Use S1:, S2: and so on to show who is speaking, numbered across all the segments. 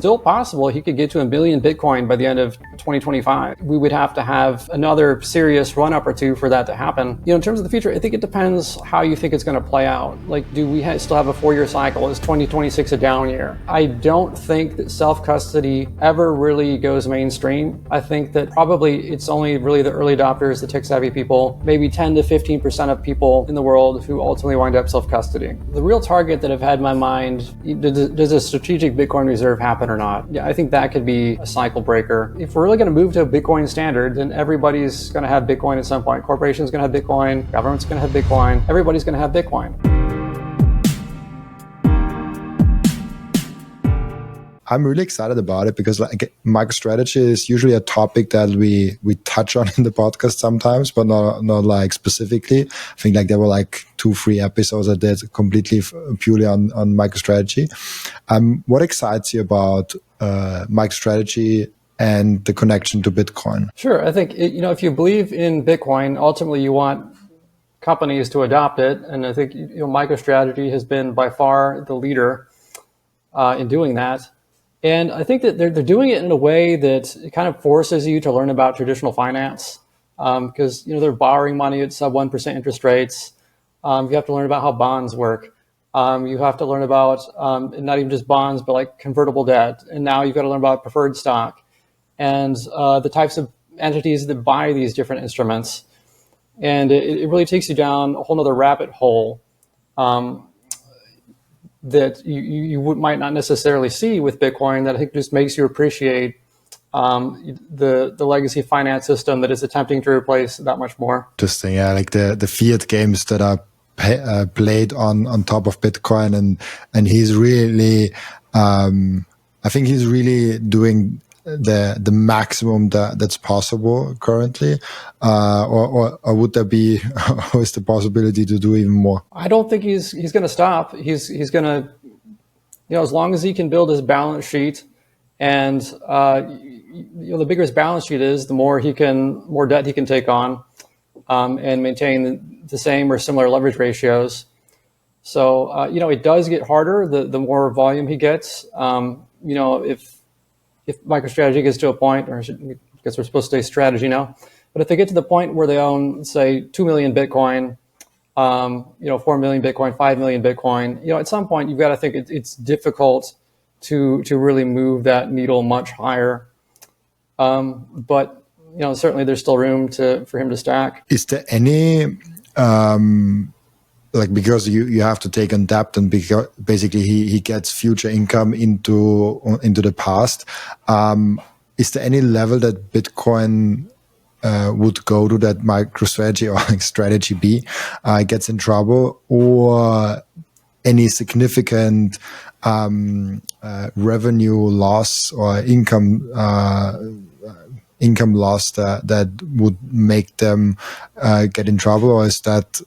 S1: still possible he could get to 1 million Bitcoin by the end of 2025. We would have to have another serious run-up or two for that to happen. In terms of the future, I think it depends how you think it's going to play out. Like, do we still have a 4-year cycle? Is 2026 a down year? I don't think that self-custody ever really goes mainstream. I think that probably it's only really the early adopters, the tech-savvy people, maybe 10 to 15% of people in the world who ultimately wind up self-custody. The real target that I've had in my mind, does a strategic Bitcoin reserve happen or not? Yeah, I think that could be a cycle breaker. If we're really going to move to a Bitcoin standard, then everybody's going to have Bitcoin at some point. Corporations going to have Bitcoin, government's going to have Bitcoin, everybody's going to have Bitcoin.
S2: I'm really excited about it because like MicroStrategy is usually a topic that we touch on in the podcast sometimes, but not like specifically. I think like there were like 2-3 episodes I did completely purely on MicroStrategy. What excites you about MicroStrategy and the connection to Bitcoin?
S1: Sure. I think, if you believe in Bitcoin, ultimately you want companies to adopt it. And I think, MicroStrategy has been by far the leader in doing that. And I think that they're doing it in a way that it kind of forces you to learn about traditional finance because, they're borrowing money at sub 1% interest rates. You have to learn about how bonds work. You have to learn about not even just bonds, but like convertible debt. And now you've got to learn about preferred stock and the types of entities that buy these different instruments. And it really takes you down a whole nother rabbit hole that you might not necessarily see with Bitcoin, that I think just makes you appreciate the legacy finance system that is attempting to replace that much more.
S2: Interesting, yeah, like the fiat games that are played on top of Bitcoin, and he's really, I think he's really doing the maximum that's possible currently, or would there be always the possibility to do even more?
S1: I don't think he's going to stop. He's going to, as long as he can build his balance sheet, and the bigger his balance sheet is, the more debt he can take on, and maintain the same or similar leverage ratios. So it does get harder the more volume he gets. If MicroStrategy gets to a point, or I guess we're supposed to say strategy now, but if they get to the point where they own, say, 2 million Bitcoin, 4 million Bitcoin, 5 million Bitcoin, at some point you've got to think it's difficult to really move that needle much higher. But certainly there's still room for him to stack.
S2: Is there any because you have to take on debt, and because basically he gets future income into the past. Is there any level that Bitcoin would go to that MicroStrategy or like strategy B gets in trouble, or any significant revenue loss or income loss that would make them get in trouble, or is that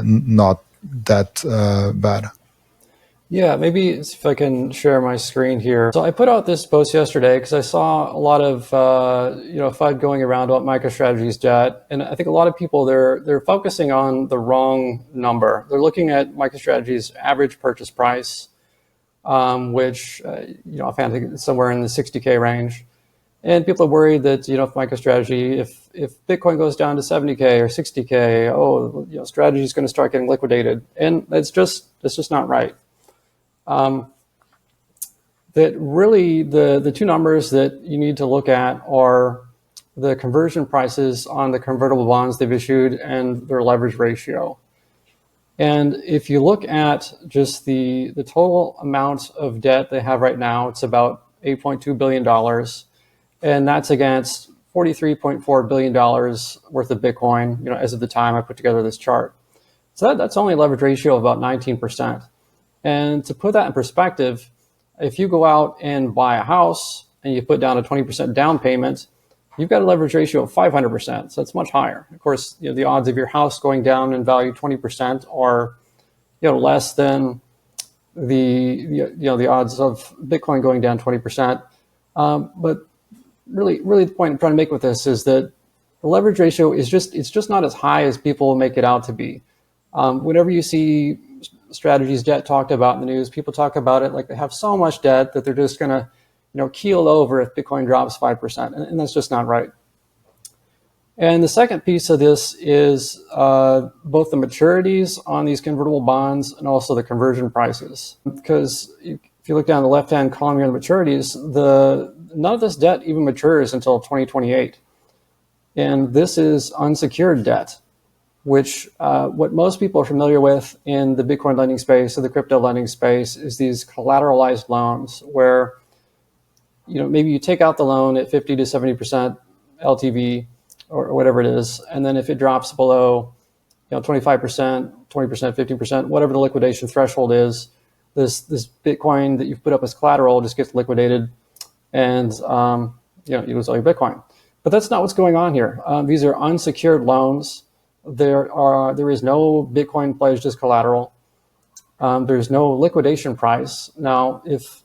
S2: not that bad?
S1: Yeah, maybe if I can share my screen here. So I put out this post yesterday because I saw a lot of FUD going around about MicroStrategy's debt, and I think a lot of people they're focusing on the wrong number. They're looking at MicroStrategy's average purchase price, which I think it's somewhere in the 60K range. And people are worried that, if MicroStrategy, if Bitcoin goes down to 70K or 60K, strategy is going to start getting liquidated. And that's just not right. That really the two numbers that you need to look at are the conversion prices on the convertible bonds they've issued and their leverage ratio. And if you look at just the total amount of debt they have right now, it's about $8.2 billion. And that's against $43.4 billion worth of Bitcoin, as of the time I put together this chart. So that's only a leverage ratio of about 19%. And to put that in perspective, if you go out and buy a house and you put down a 20% down payment, you've got a leverage ratio of 500%. So it's much higher. Of course, the odds of your house going down in value 20% are, less than the odds of Bitcoin going down 20%. But really the point I'm trying to make with this is that the leverage ratio is just not as high as people make it out to be. Whenever you see Strategy's debt talked about in the news, people talk about it like they have so much debt that they're just going to, keel over if Bitcoin drops 5%, and that's just not right. And the second piece of this is both the maturities on these convertible bonds and also the conversion prices. Because if you look down the left-hand column here, the maturities, none of this debt even matures until 2028. And this is unsecured debt, which what most people are familiar with in the Bitcoin lending space or the crypto lending space is these collateralized loans where, maybe you take out the loan at 50 to 70% LTV or whatever it is. And then if it drops below, 25%, 20%, 15%, whatever the liquidation threshold is, this Bitcoin that you've put up as collateral just gets liquidated and, you lose all your Bitcoin. But that's not what's going on here. These are unsecured loans. There is no Bitcoin pledged as collateral. There's no liquidation price. Now, if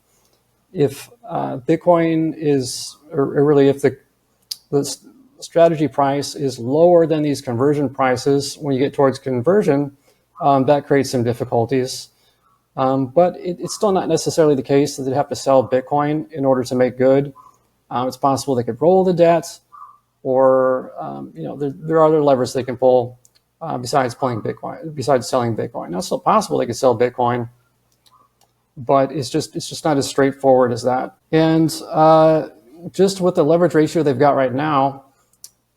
S1: Bitcoin is, or really if the strategy price is lower than these conversion prices, when you get towards conversion, that creates some difficulties. But it's still not necessarily the case that they have to sell Bitcoin in order to make good. It's possible they could roll the debt, or there are other levers they can pull besides selling Bitcoin. Now, it's still possible they could sell Bitcoin, but it's just not as straightforward as that. And just with the leverage ratio they've got right now,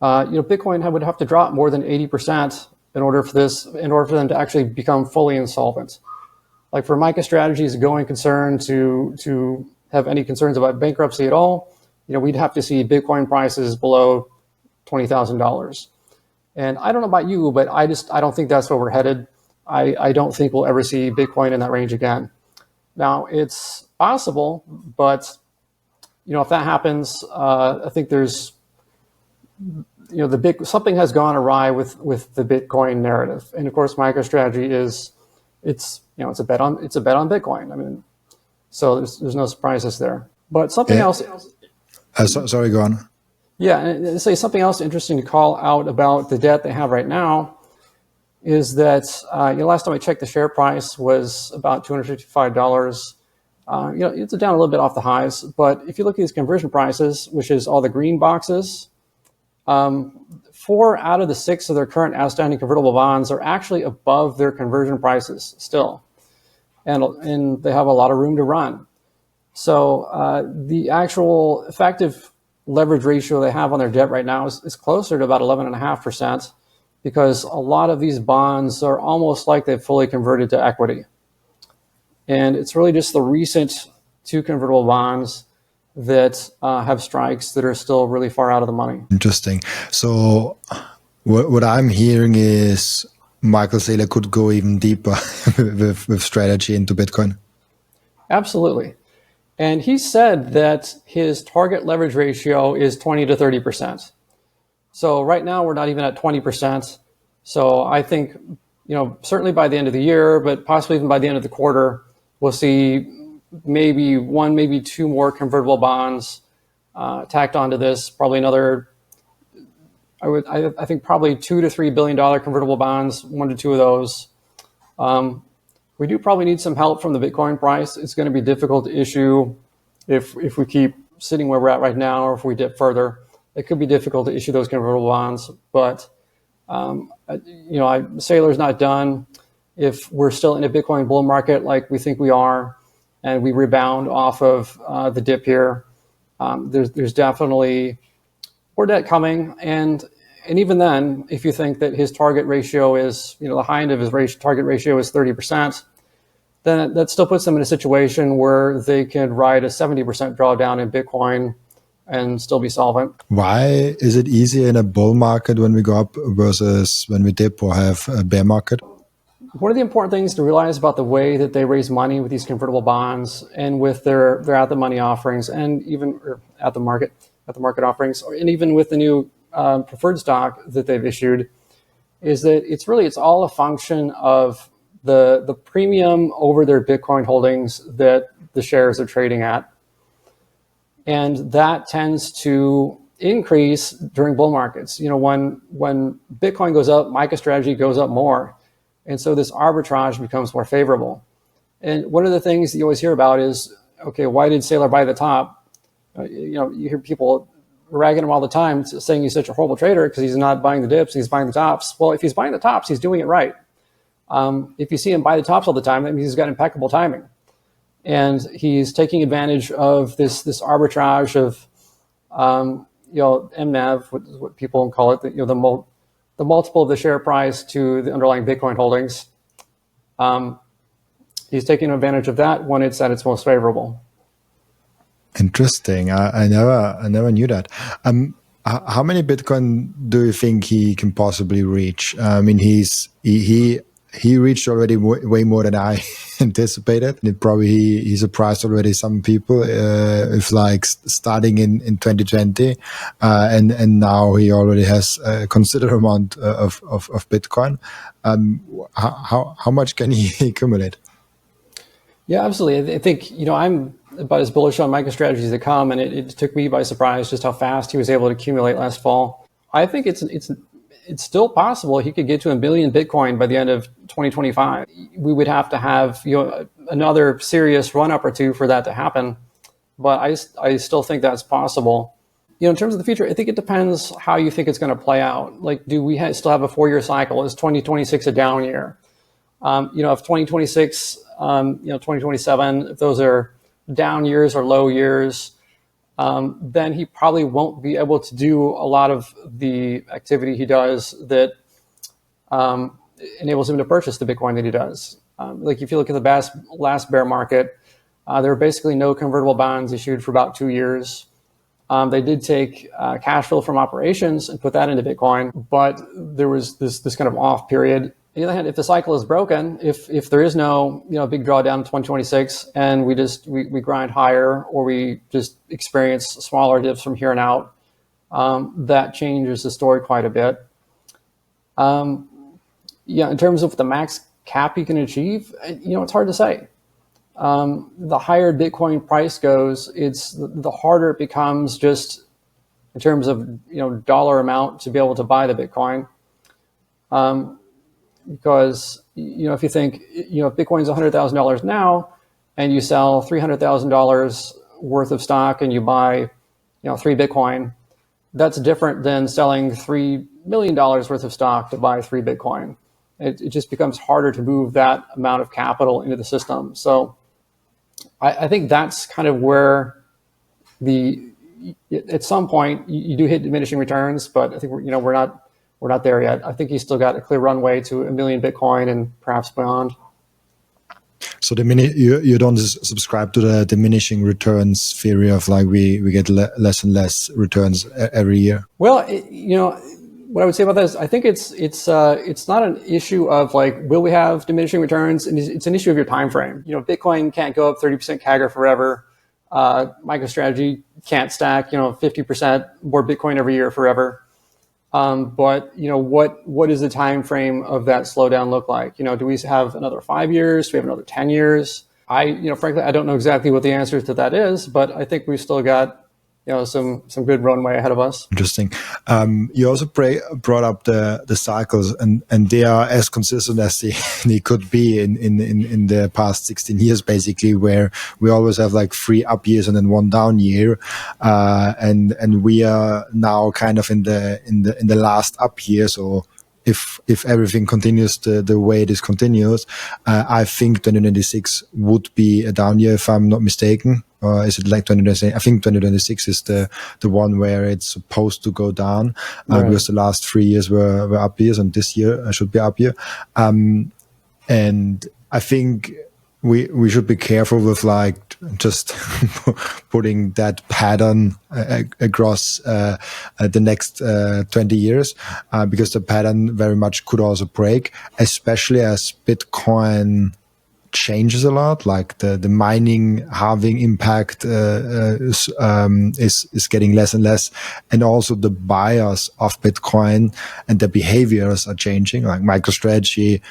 S1: Bitcoin would have to drop more than 80% in order for them to actually become fully insolvent. Like for MicroStrategy's going concern to have any concerns about bankruptcy at all, we'd have to see Bitcoin prices below $20,000. And I don't know about you, but I don't think that's where we're headed. I don't think we'll ever see Bitcoin in that range again. Now, it's possible, but if that happens, I think there's something has gone awry with the Bitcoin narrative. And of course, MicroStrategy it's a bet on Bitcoin. I mean, so there's no surprises there. But something else.
S2: Sorry, go on.
S1: Yeah, and say something else interesting to call out about the debt they have right now is that last time I checked, the share price was about $255. It's down a little bit off the highs, but if you look at these conversion prices, which is all the green boxes, 4 out of the 6 of their current outstanding convertible bonds are actually above their conversion prices still, and they have a lot of room to run. So the actual effective leverage ratio they have on their debt right now is closer to about 11.5%, because a lot of these bonds are almost like they've fully converted to equity. And it's really just the recent 2 convertible bonds that have strikes that are still really far out of the money.
S2: Interesting. So what I'm hearing is Michael Saylor could go even deeper with strategy into Bitcoin.
S1: Absolutely. And he said that his target leverage ratio is 20 to 30%. So right now we're not even at 20%. So I think, certainly by the end of the year, but possibly even by the end of the quarter, we'll see maybe 1, maybe 2 more convertible bonds tacked onto this. Probably another, I think probably $2 to $3 billion convertible bonds, 1 to 2 of those. We do probably need some help from the Bitcoin price. It's going to be difficult to issue if we keep sitting where we're at right now, or if we dip further. It could be difficult to issue those convertible bonds, but Saylor's not done. If we're still in a Bitcoin bull market like we think we are, and we rebound off of the dip here, there's definitely more debt coming. And even then, if you think that his target ratio is, the high end of his target ratio is 30%, then that still puts them in a situation where they can ride a 70% drawdown in Bitcoin and still be solvent.
S2: Why is it easier in a bull market when we go up versus when we dip or have a bear market?
S1: One of the important things to realize about the way that they raise money with these convertible bonds and with their at-the-money offerings, and even at the market offerings, and even with the new preferred stock that they've issued, is that it's all a function of the premium over their Bitcoin holdings that the shares are trading at. And that tends to increase during bull markets. When Bitcoin goes up, MicroStrategy goes up more. And so this arbitrage becomes more favorable. And one of the things that you always hear about is, okay, why did Saylor buy the top? You hear people ragging him all the time, saying he's such a horrible trader because he's not buying the dips, he's buying the tops. Well, if he's buying the tops, he's doing it right. If you see him buy the tops all the time, that means he's got impeccable timing, and he's taking advantage of this arbitrage of MNAV, what people call it, the multiple of the share price to the underlying Bitcoin holdings. He's taking advantage of that when it's at its most favorable.
S2: Interesting. I never knew that. How many Bitcoin do you think he can possibly reach? I mean, he reached already way more than I anticipated. He surprised already some people if like starting in 2020, and now he already has a considerable amount of Bitcoin. How much can he accumulate?
S1: Yeah, absolutely. I think I'm about as bullish on MicroStrategy as they come, and it took me by surprise just how fast he was able to accumulate last fall. I think it's still possible he could get to 1 billion Bitcoin by the end of 2025. We would have to have another serious run up or two for that to happen, but I still think that's possible. In terms of the future, I think it depends how you think it's going to play out. Like, do we still have a 4-year cycle? Is 2026 a down year? If 2026, 2027, if those are down years or low years, then he probably won't be able to do a lot of the activity he does that enables him to purchase the Bitcoin that he does. Like if you look at the last bear market, there were basically no convertible bonds issued for about 2 years. They did take cash flow from operations and put that into Bitcoin, but there was this kind of off period. On the other hand, if the cycle is broken, if there is no big drawdown in 2026, and we grind higher, or we just experience smaller dips from here on out, that changes the story quite a bit. In terms of the max cap you can achieve, it's hard to say. The higher Bitcoin price goes, the harder it becomes just in terms of dollar amount to be able to buy the Bitcoin. Because if you think if Bitcoin's $100,000 now, and you sell $300,000 worth of stock, and you buy 3 Bitcoin, that's different than selling $3 million worth of stock to buy 3 Bitcoin. It just becomes harder to move that amount of capital into the system. So I think that's kind of where at some point you do hit diminishing returns, but I think we're not there yet. I think he's still got a clear runway to 1 million Bitcoin and perhaps beyond.
S2: So you don't subscribe to the diminishing returns theory of like we get less and less returns every year?
S1: Well, what I would say about that is I think it's not an issue of like, will we have diminishing returns? And it's an issue of your time frame. Bitcoin can't go up 30% CAGR forever. MicroStrategy can't stack 50% more Bitcoin every year forever. But what is the time frame of that slowdown look like? Do we have another 5 years? Do we have another 10 years? Frankly, I don't know exactly what the answer to that is, but I think we've still got some good runway ahead of us.
S2: Interesting. You also brought up the cycles, and they are as consistent as they could be in the past 16 years, basically, where we always have like 3 up years and then 1 down year, and we are now kind of in the last up year. So if everything continues the way it is continuous, I think 2026 would be a down year, if I'm not mistaken. Or is it like 2026? I think 2026 is the one where it's supposed to go down, right, because the last 3 years were up years, and this year should be up year. And I think we should be careful with like just putting that pattern across the next 20 years, because the pattern very much could also break, especially as Bitcoin changes a lot. Like the mining halving impact is getting less and less, and also the buyers of Bitcoin and their behaviors are changing. Like MicroStrategy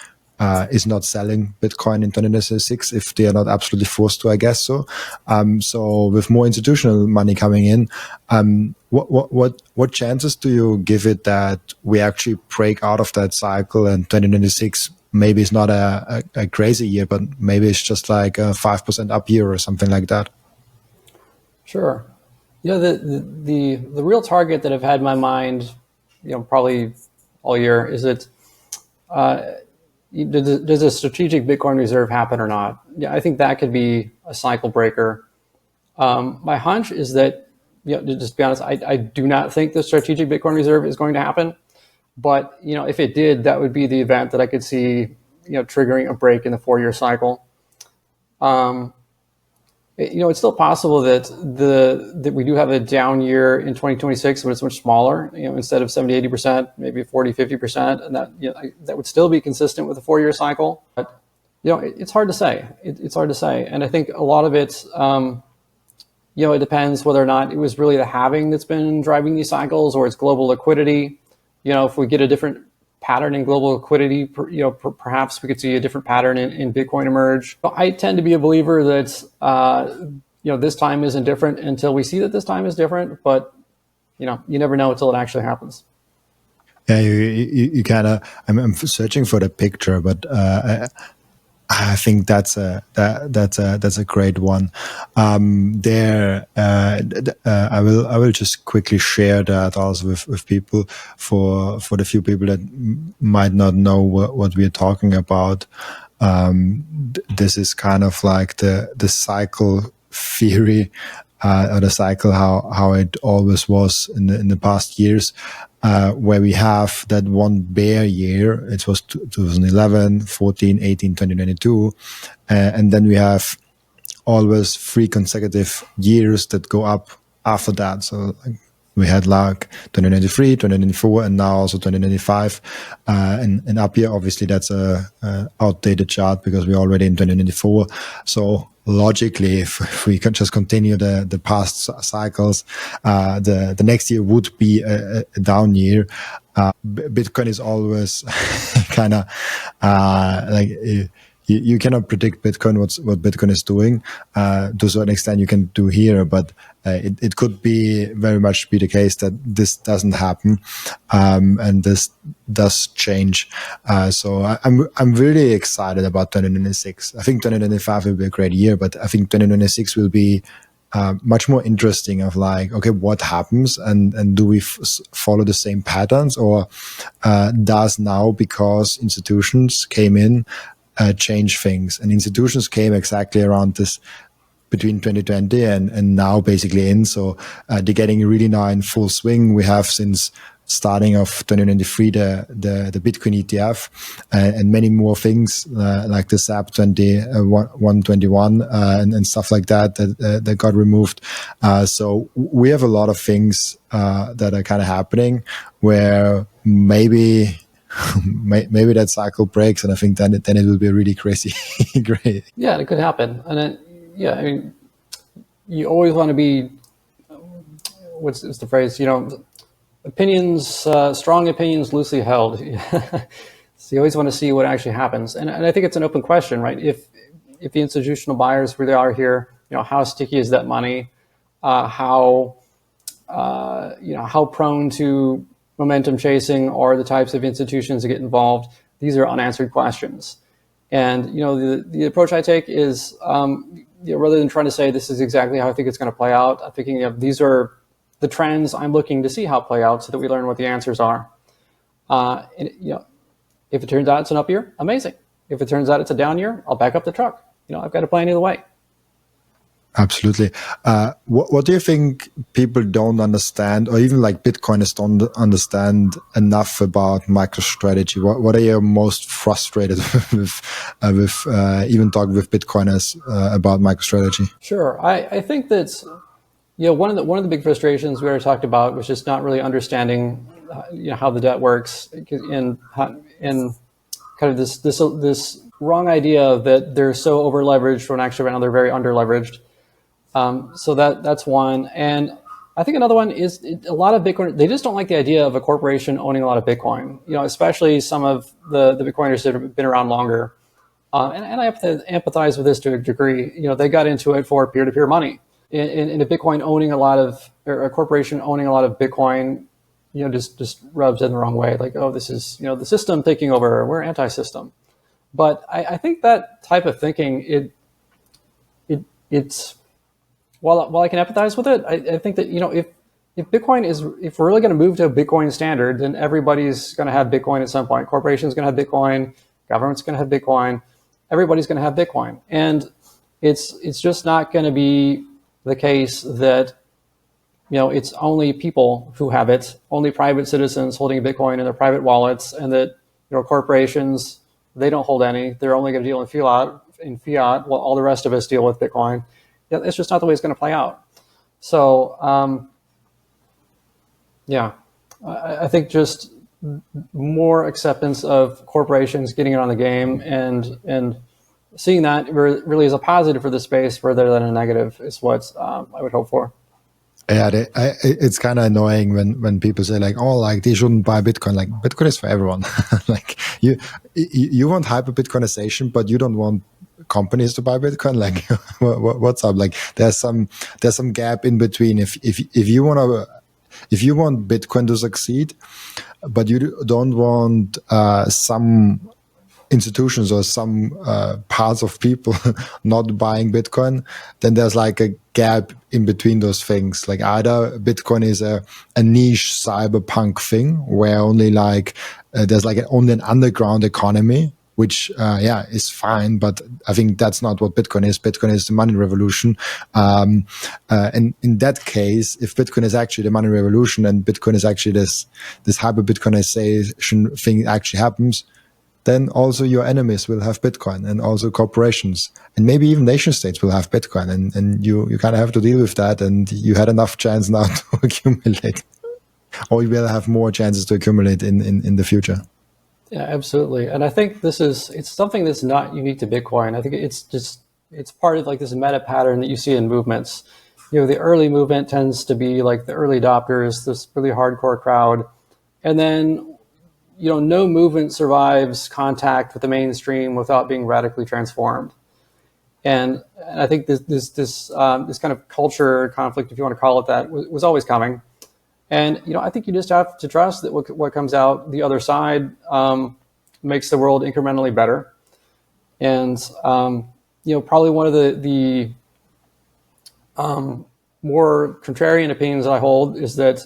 S2: is not selling Bitcoin in 2026 if they are not absolutely forced to, I guess so. So with more institutional money coming in, what chances do you give it that we actually break out of that cycle, and 2026 maybe it's not a crazy year, but maybe it's just like a 5% up year or something like that?
S1: Sure. The real target that I've had in my mind, probably all year, is that does a strategic Bitcoin reserve happen or not? Yeah, I think that could be a cycle breaker. My hunch is that, just to be honest, I do not think the strategic Bitcoin reserve is going to happen. But if it did, that would be the event that I could see, triggering a break in the 4-year cycle. It's still possible that we do have a down year in 2026, but it's much smaller. Instead of 70-80%, maybe 40-50%, and that would still be consistent with the 4-year cycle. But it's hard to say. It's hard to say, and I think a lot of it, it depends whether or not it was really the halving that's been driving these cycles, or it's global liquidity. If we get a different pattern in global liquidity, perhaps we could see a different pattern in Bitcoin emerge. I tend to be a believer that this time isn't different until we see that this time is different. But you never know until it actually happens.
S2: Yeah, you kind of. I'm searching for the picture, but I think that's a great one. I will just quickly share that also with people for the few people that might not know what we are talking about. This is kind of like the cycle theory, or the cycle how it always was in the past years. Where we have that one bear year, it was 2011, 14, 18, 2022. And then we have always 3 consecutive years that go up after that. So we had like 2093, 2094, and now also 2095. And up here, obviously, that's a outdated chart because we're already in 2094. So logically, if we can just continue the past cycles, the next year would be a down year. Bitcoin is always kind of like you cannot predict Bitcoin, what Bitcoin is doing. To a certain extent, you can do here, but it could be very much be the case that this doesn't happen, and this does change. So I'm really excited about 2026. I think 2025 will be a great year, but I think 2026 will be much more interesting. Of like, okay, what happens, and do we follow the same patterns, or does now, because institutions came in, change things? And institutions came exactly around this between 2020 and now basically in. So they're getting really now in full swing. We have since starting of 2023 the Bitcoin ETF and many more things like the SAP 121 and stuff like that got removed. So we have a lot of things that are kind of happening where maybe that cycle breaks, and I think then it will be really crazy. Great.
S1: Yeah, it could happen. And I mean, you always want to be, what's the phrase? Opinions, strong opinions, loosely held. So you always want to see what actually happens. And I think it's an open question, right? If the institutional buyers really are here, how sticky is that money? How prone to momentum chasing are the types of institutions that get involved? These are unanswered questions. And, the approach I take is, rather than trying to say this is exactly how I think it's going to play out, I'm thinking of these are the trends I'm looking to see how play out so that we learn what the answers are. If it turns out it's an up year, amazing. If it turns out it's a down year, I'll back up the truck. I've got a plan either way.
S2: Absolutely. What do you think people don't understand, or even like Bitcoiners don't understand enough about MicroStrategy? What are you most frustrated with even talking with Bitcoiners about MicroStrategy?
S1: Sure. I think that's one of the big frustrations we already talked about was just not really understanding how the debt works, in kind of this wrong idea that they're so over leveraged when actually right now they're very under leveraged. So that's one. And I think another one is a lot of Bitcoin, they just don't like the idea of a corporation owning a lot of Bitcoin, especially some of the Bitcoiners that have been around longer. And I empathize with this to a degree. They got into it for peer-to-peer money. In a Bitcoin owning a lot of, or a corporation owning a lot of Bitcoin, just rubs in the wrong way. Like, oh, this is, the system taking over. We're anti-system. But I think that type of thinking, it's while I can empathize with it, I think that, if Bitcoin if we're really going to move to a Bitcoin standard, then everybody's going to have Bitcoin at some point. Corporations going to have Bitcoin, government's going to have Bitcoin, everybody's going to have Bitcoin. And it's just not going to be the case that, it's only people who have it, only private citizens holding Bitcoin in their private wallets, and that, corporations, they don't hold any. They're only going to deal in fiat, while all the rest of us deal with Bitcoin. Yeah, it's just not the way it's going to play out. So, yeah, I think just more acceptance of corporations getting it on the game and seeing that really as a positive for the space rather than a negative is what I would hope for.
S2: Yeah, it's kind of annoying when people say like, oh, like they shouldn't buy Bitcoin. Like Bitcoin is for everyone. Like you want hyper Bitcoinization, but you don't want companies to buy Bitcoin. Like what's up? Like there's some gap in between. If you want Bitcoin to succeed, but you don't want some institutions or some parts of people not buying Bitcoin, then there's like a gap in between those things. Like either Bitcoin is a niche cyberpunk thing where only there's only an underground economy, which is fine, but I think that's not what Bitcoin is. Bitcoin is the money revolution, and in that case, if Bitcoin is actually the money revolution and Bitcoin is actually this hyper Bitcoinization thing actually happens, then also your enemies will have Bitcoin, and also corporations, and maybe even nation states will have Bitcoin, and you kind of have to deal with that, and you had enough chance now to accumulate, or you will have more chances to accumulate in the future.
S1: Yeah, absolutely. And I think it's something that's not unique to Bitcoin. I think it's part of like this meta pattern that you see in movements. The early movement tends to be like the early adopters, this really hardcore crowd, and then no movement survives contact with the mainstream without being radically transformed. And I think this kind of culture conflict, if you want to call it that, was always coming. And I think you just have to trust that what comes out the other side makes the world incrementally better. And probably one of the more contrarian opinions I hold is that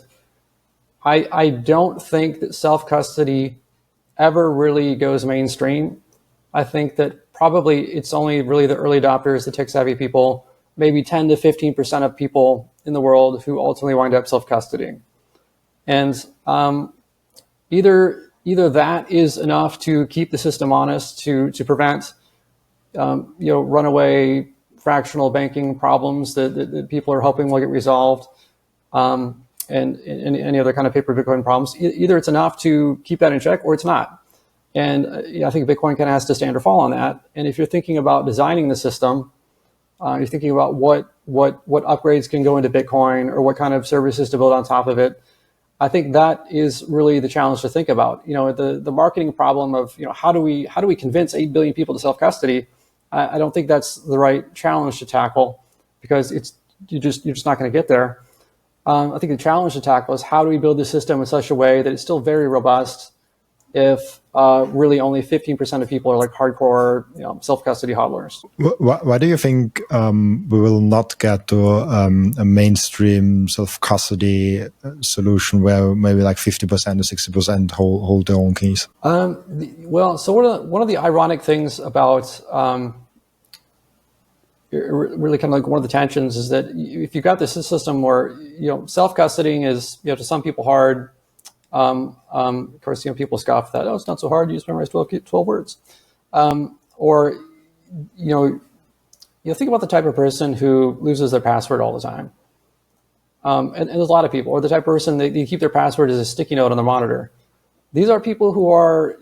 S1: I don't think that self-custody ever really goes mainstream. I think that probably it's only really the early adopters, the tech-savvy people, maybe 10 to 15% of people in the world who ultimately wind up self-custodying. And either that is enough to keep the system honest, to prevent runaway fractional banking problems that people are hoping will get resolved, and any other kind of paper Bitcoin problems. Either it's enough to keep that in check, or it's not. And I think Bitcoin kind of has to stand or fall on that. And if you're thinking about designing the system, you're thinking about what upgrades can go into Bitcoin or what kind of services to build on top of it. I think that is really the challenge to think about. The marketing problem of how do we convince 8 billion people to self-custody? I don't think that's the right challenge to tackle, because you're just not going to get there. I think the challenge to tackle is how do we build the system in such a way that it's still very robust if really only 15% of people are like hardcore self-custody hodlers.
S2: Why do you think we will not get to a mainstream self-custody solution where maybe like 50% or 60% hold their own keys?
S1: Well, so one of the ironic things about really kind of like one of the tensions is that if you got this system where self-custodying is to some people hard, of course people scoff at that. Oh, it's not so hard, you just memorize 12 words, or think about the type of person who loses their password all the time, and there's a lot of people, or the type of person they keep their password as a sticky note on their monitor. These are people who are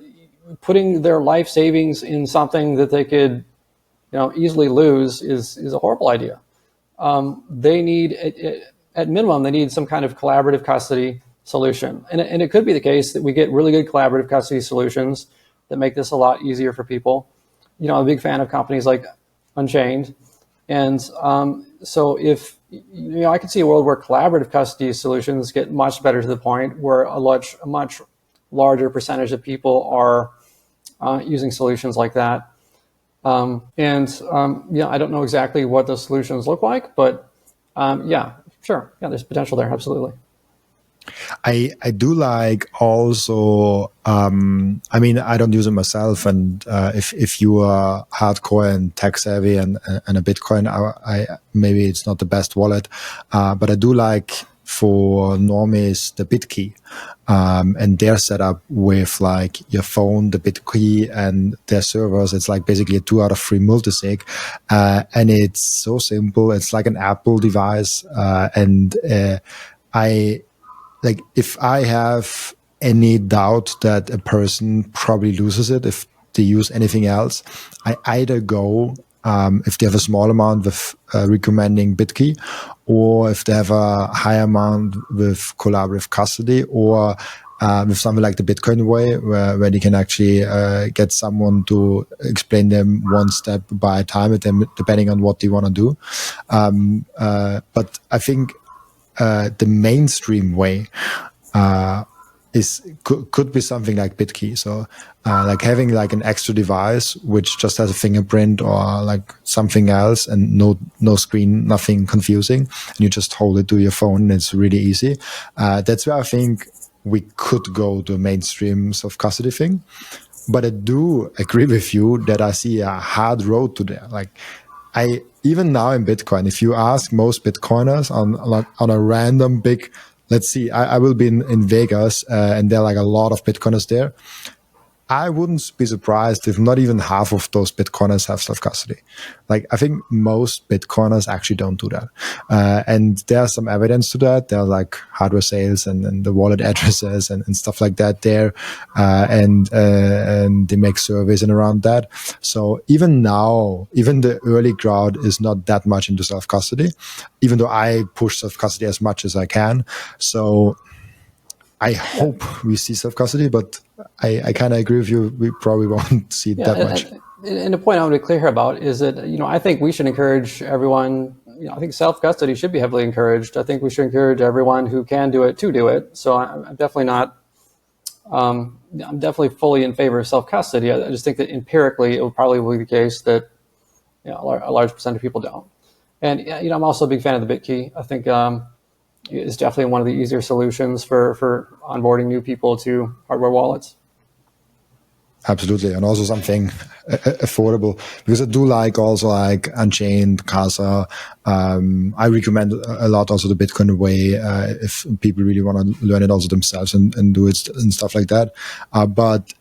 S1: putting their life savings in something that they could easily lose is a horrible idea. They need, at minimum, they need some kind of collaborative custody solution. And it could be the case that we get really good collaborative custody solutions that make this a lot easier for people. I'm a big fan of companies like Unchained. And so if, I could see a world where collaborative custody solutions get much better to the point where a much larger percentage of people are using solutions like that. I don't know exactly what those solutions look like, but Yeah, sure. Yeah, there's potential there. Absolutely.
S2: I do like also. I mean, I don't use it myself, and if you are hardcore and tech savvy and a Bitcoin, I maybe it's not the best wallet, but I do like for normies the BitKey, and their setup with like your phone, the BitKey, and their servers. It's like basically a 2 out of 3 multisig, and it's so simple. It's like an Apple device, and I like if I have any doubt that a person probably loses it if they use anything else, I either go if they have a small amount with recommending BitKey, or if they have a high amount with collaborative custody, or with something like the Bitcoin way, where they can actually get someone to explain them one step by a time, depending on what they want to do. But I think the mainstream way could be something like BitKey. So like having like an extra device which just has a fingerprint or like something else, and no screen, nothing confusing, and you just hold it to your phone and it's really easy. That's where I think we could go to a mainstream self-custody thing. But I do agree with you that I see a hard road to there. Like even now in Bitcoin, if you ask most Bitcoiners on a random big, let's see, I will be in Vegas, and there are like a lot of Bitcoiners there. I wouldn't be surprised if not even half of those Bitcoiners have self-custody. Like, I think most Bitcoiners actually don't do that. And there's some evidence to that. There are like hardware sales and the wallet addresses and stuff like that there. And they make surveys and around that. So even now, even the early crowd is not that much into self-custody, even though I push self-custody as much as I can. So I hope we see self-custody, but I kind of agree with you. We probably won't see it that much.
S1: And the point I want to be clear here about is that, I think we should encourage everyone, I think self-custody should be heavily encouraged. I think we should encourage everyone who can do it to do it. So I'm definitely not, I'm definitely fully in favor of self-custody. I just think that empirically, it will probably be the case that a large percent of people don't. And, I'm also a big fan of the BitKey. I think it's definitely one of the easier solutions for onboarding new people to hardware wallets.
S2: Absolutely, and also something affordable, because I do like also like Unchained, Casa. I recommend a lot also the Bitcoin way if people really want to learn it also themselves and do it and stuff like that. But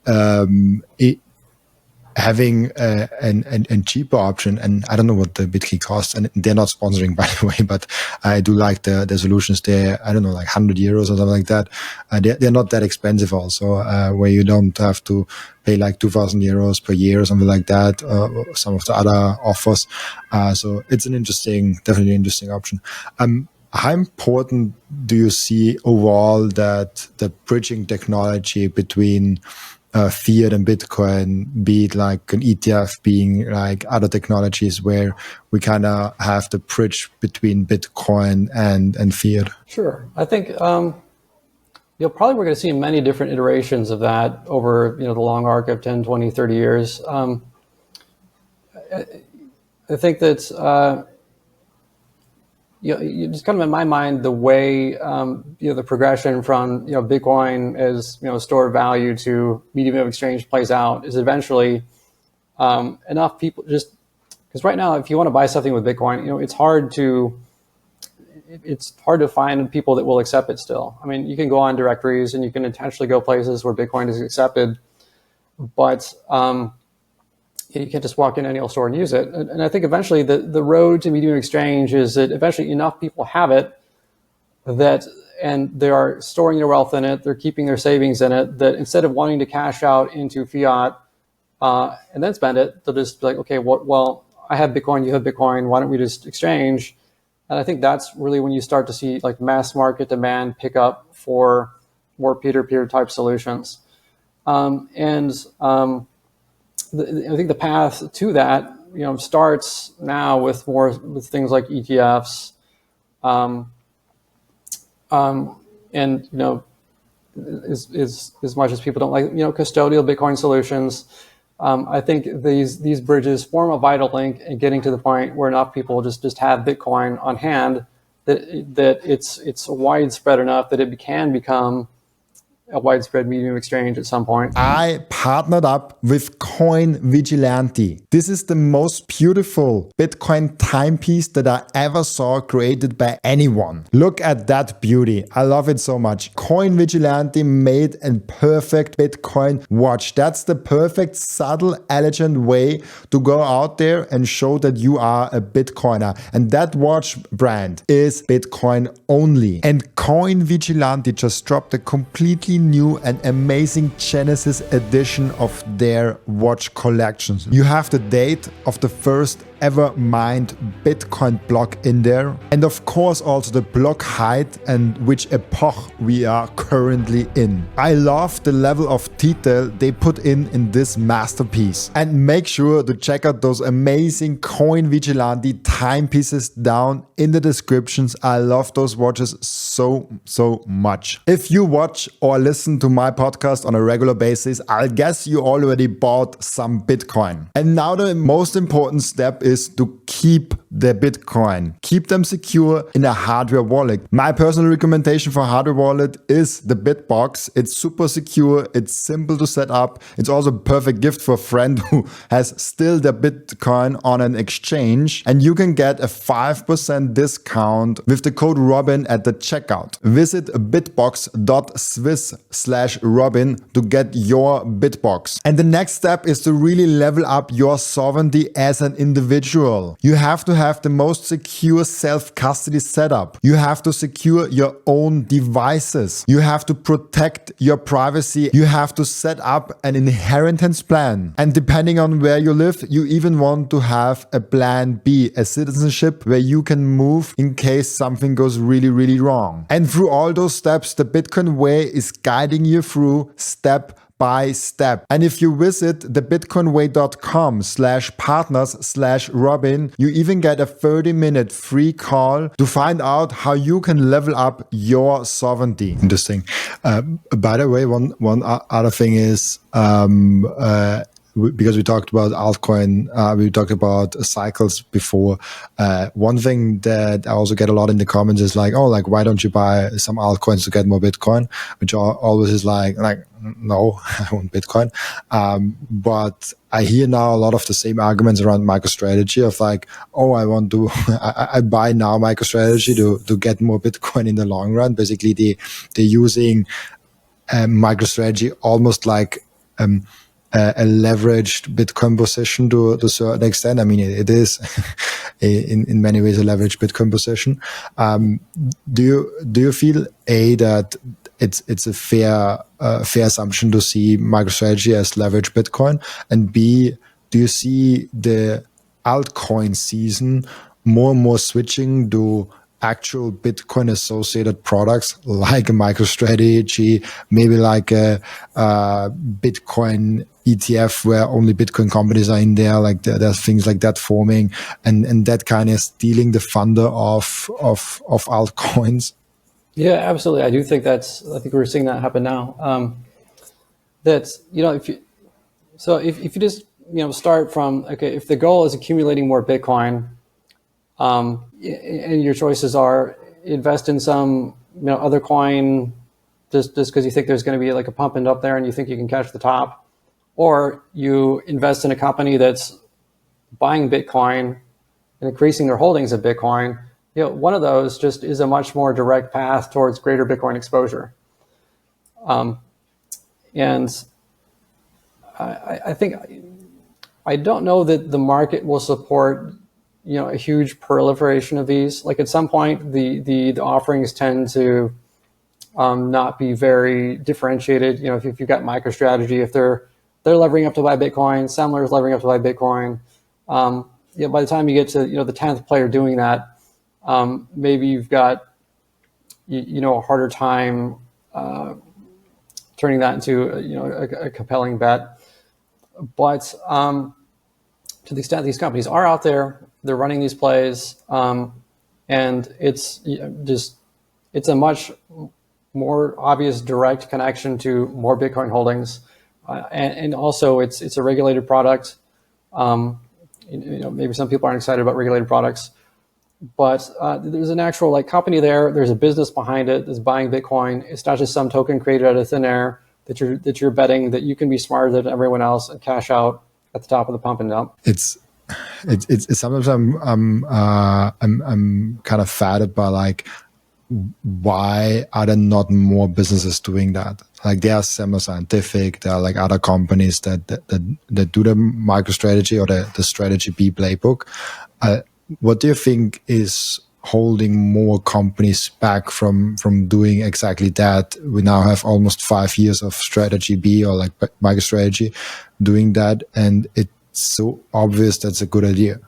S2: having a cheaper option, and I don't know what the BitKey costs, and they're not sponsoring, by the way, but I do like the solutions there. I don't know, like €100 or something like that. They're not that expensive also, where you don't have to pay like €2,000 per year or something like that, or some of the other offers. So it's definitely interesting option. How important do you see overall that the bridging technology between fiat and Bitcoin, be it like an ETF, being like other technologies, where we kind of have the bridge between Bitcoin and fiat?
S1: Sure. I think probably we're going to see many different iterations of that over the long arc of 10, 20, 30 years. I think that just kind of in my mind, the way the progression from Bitcoin as store of value to medium of exchange plays out is eventually enough people, just because right now, if you want to buy something with Bitcoin, it's hard to find people that will accept it still. I mean, you can go on directories and you can intentionally go places where Bitcoin is accepted, but you can't just walk in any old store and use it. And I think eventually the road to medium exchange is that eventually enough people have it and they are storing their wealth in it, they're keeping their savings in it, that instead of wanting to cash out into fiat and then spend it, they'll just be like, okay, well, I have Bitcoin, you have Bitcoin, why don't we just exchange? And I think that's really when you start to see like mass market demand pick up for more peer-to-peer type solutions. I think the path to that, starts now with things like ETFs, and as much as people don't like custodial Bitcoin solutions. I think these bridges form a vital link in getting to the point where enough people just have Bitcoin on hand that it's widespread enough that it can become a widespread medium exchange at some point.
S2: I partnered up with Coin Vigilante. This is the most beautiful Bitcoin timepiece that I ever saw created by anyone. Look at that beauty. I love it so much. Coin Vigilante made a perfect Bitcoin watch. That's the perfect, subtle, elegant way to go out there and show that you are a Bitcoiner. And that watch brand is Bitcoin only. And Coin Vigilante just dropped a completely new and amazing Genesis edition of their watch collections. You have the date of the first ever mined Bitcoin block in there, and of course also the block height and which epoch we are currently in. I love the level of detail they put in this masterpiece, and make sure to check out those amazing Coin Vigilante timepieces down in the descriptions. I love those watches so much. If you watch or listen to my podcast on a regular basis, I guess you already bought some Bitcoin. And now the most important step is to keep the Bitcoin. Keep them secure in a hardware wallet. My personal recommendation for hardware wallet is the BitBox. It's super secure. It's simple to set up. It's also a perfect gift for a friend who has still their Bitcoin on an exchange. And you can get a 5% discount with the code Robin at the checkout. Visit bitbox.swiss/Robin to get your BitBox. And the next step is to really level up your sovereignty as an individual. You have to have the most secure self-custody setup. You have to secure your own devices. You have to protect your privacy. You have to set up an inheritance plan. And depending on where you live, you even want to have a plan B, a citizenship where you can move in case something goes really wrong. And through all those steps, the Bitcoin way is guiding you through step by step. And if you visit thebitcoinway.com/partners/Robin, you even get a 30-minute free call to find out how you can level up your sovereignty. Interesting. By the way, one other thing is, because we talked about altcoin, we talked about cycles before. One thing that I also get a lot in the comments is like, oh, like, why don't you buy some altcoins to get more Bitcoin? Which always is like, no, I want Bitcoin. But I hear now a lot of the same arguments around MicroStrategy of like, oh, I want to, I buy now MicroStrategy to get more Bitcoin in the long run. Basically, they're using MicroStrategy almost like, a leveraged Bitcoin position to a certain extent. I mean, it is in many ways a leveraged Bitcoin position. Do you feel that it's a fair assumption to see MicroStrategy as leveraged Bitcoin, and B, do you see the altcoin season more and more switching to actual Bitcoin associated products like a MicroStrategy, maybe like a Bitcoin ETF where only Bitcoin companies are in there, like there's things like that forming, and that kind of stealing the thunder of altcoins?
S1: Yeah, absolutely. I think we're seeing that happen now. That's, if you just, start from, okay, if the goal is accumulating more Bitcoin, and your choices are invest in some, other coin just because you think there's going to be like a pump and up there and you think you can catch the top, or you invest in a company that's buying Bitcoin and increasing their holdings of Bitcoin. One of those just is a much more direct path towards greater Bitcoin exposure. And I think, I don't know that the market will support a huge proliferation of these. Like at some point, the offerings tend to not be very differentiated. If you've got MicroStrategy, if they're levering up to buy Bitcoin, Saylor is levering up to buy Bitcoin. By the time you get to the 10th player doing that, maybe you've got a harder time turning that into a compelling bet. But to the extent these companies are out there, they're running these plays, and it's a much more obvious direct connection to more Bitcoin holdings, and also it's a regulated product. Maybe some people aren't excited about regulated products, but there's an actual like company there. There's a business behind it that's buying Bitcoin. It's not just some token created out of thin air that you're betting that you can be smarter than everyone else and cash out at the top of the pump and dump.
S2: It's sometimes I'm kind of fatted by like, why are there not more businesses doing that? Like they are semi-scientific. There are like other companies that do the MicroStrategy or the Strategy B playbook. What do you think is holding more companies back from doing exactly that? We now have almost 5 years of Strategy B or like MicroStrategy doing that, and it's so obvious that's a good idea.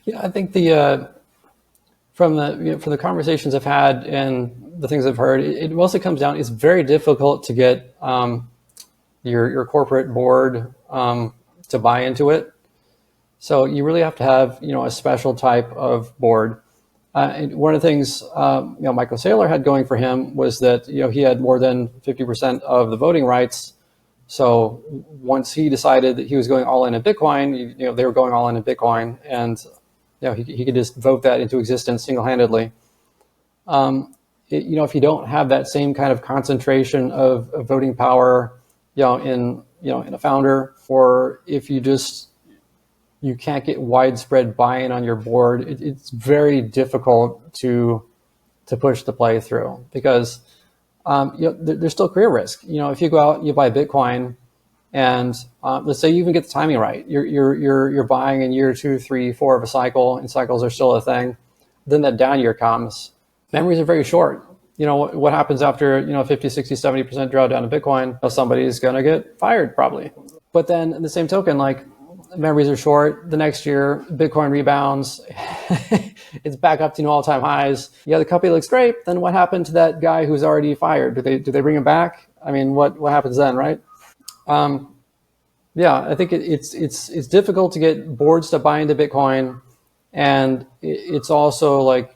S1: Yeah, I think from the conversations I've had and the things I've heard, it mostly comes down. It's very difficult to get your corporate board to buy into it. So you really have to have a special type of board. And one of the things Michael Saylor had going for him was that he had more than 50% of the voting rights. So once he decided that he was going all in Bitcoin, they were going all in Bitcoin, and he could just vote that into existence single-handedly. If you don't have that same kind of concentration of voting power, in a founder, or if you can't get widespread buy-in on your board, it's very difficult to push the play through, because there's still career risk. If you go out and you buy Bitcoin, and let's say you even get the timing right, you're buying in year 2, 3, 4 of a cycle, and cycles are still a thing. Then that down year comes. Memories are very short. What happens after 50, 60, 70% drawdown of Bitcoin? Somebody's gonna get fired probably. But then in the same token, like, memories are short. The next year, Bitcoin rebounds. It's back up to all-time highs. Yeah, the company looks great. Then what happened to that guy who's already fired? Do they bring him back? I mean, what happens then, right? Yeah, I think it's difficult to get boards to buy into Bitcoin, and it's also like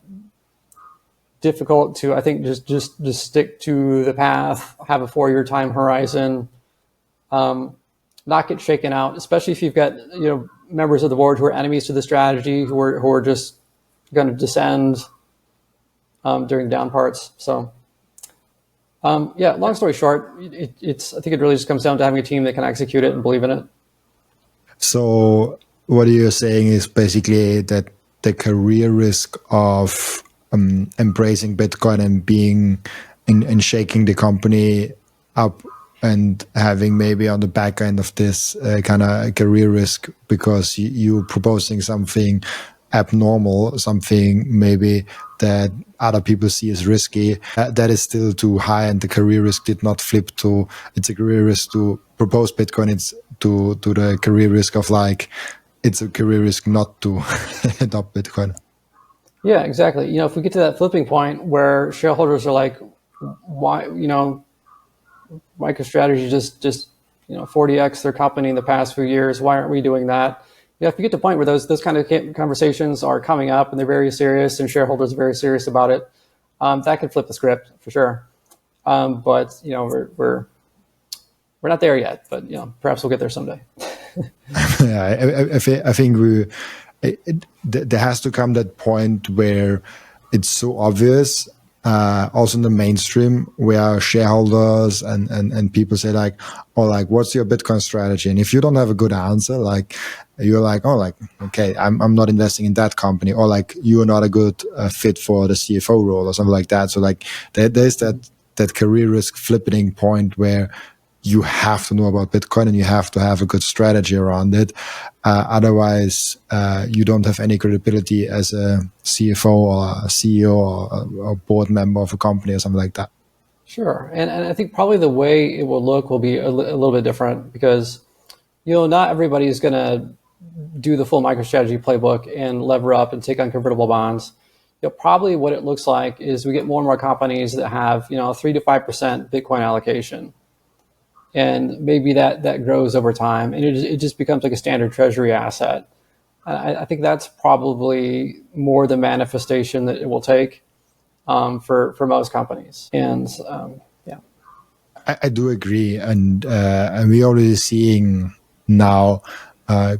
S1: difficult to, I think, just stick to the path, have a 4-year time horizon. Not get shaken out, especially if you've got members of the board who are enemies to the strategy, who are just going to descend during down parts. So long story short, I think it really just comes down to having a team that can execute it and believe in it.
S2: So what you're saying is basically that the career risk of embracing Bitcoin and being and shaking the company up and having maybe on the back end of this kind of career risk, because you're proposing something abnormal, something maybe that other people see as risky, that is still too high, and the career risk did not flip to, it's a career risk to propose Bitcoin, it's to the career risk of like, it's a career risk not to adopt Bitcoin.
S1: Yeah, exactly. If we get to that flipping point where shareholders are like, why, MicroStrategy just 40x their company in the past few years. Why aren't we doing that? If you get to a point where those kind of conversations are coming up and they're very serious and shareholders are very serious about it, that can flip the script for sure. But we're not there yet. But perhaps we'll get there someday.
S2: Yeah, I think there has to come that point where it's so obvious. Also in the mainstream, where shareholders and people say like, oh, like, what's your Bitcoin strategy? And if you don't have a good answer, like, you're like, oh, like, okay, I'm not investing in that company, or like, you are not a good fit for the CFO role or something like that. So like, there's that career risk flipping point where you have to know about Bitcoin and you have to have a good strategy around it. Otherwise, you don't have any credibility as a CFO or a CEO or a board member of a company or something like that.
S1: Sure. And I think probably the way it will look will be a little bit different, because, not everybody is going to do the full MicroStrategy playbook and lever up and take on convertible bonds. Probably what it looks like is we get more and more companies that have, 3 to 5% Bitcoin allocation. And maybe that grows over time, and it just becomes like a standard treasury asset. I think that's probably more the manifestation that it will take for most companies. And yeah,
S2: I do agree, and we're already seeing now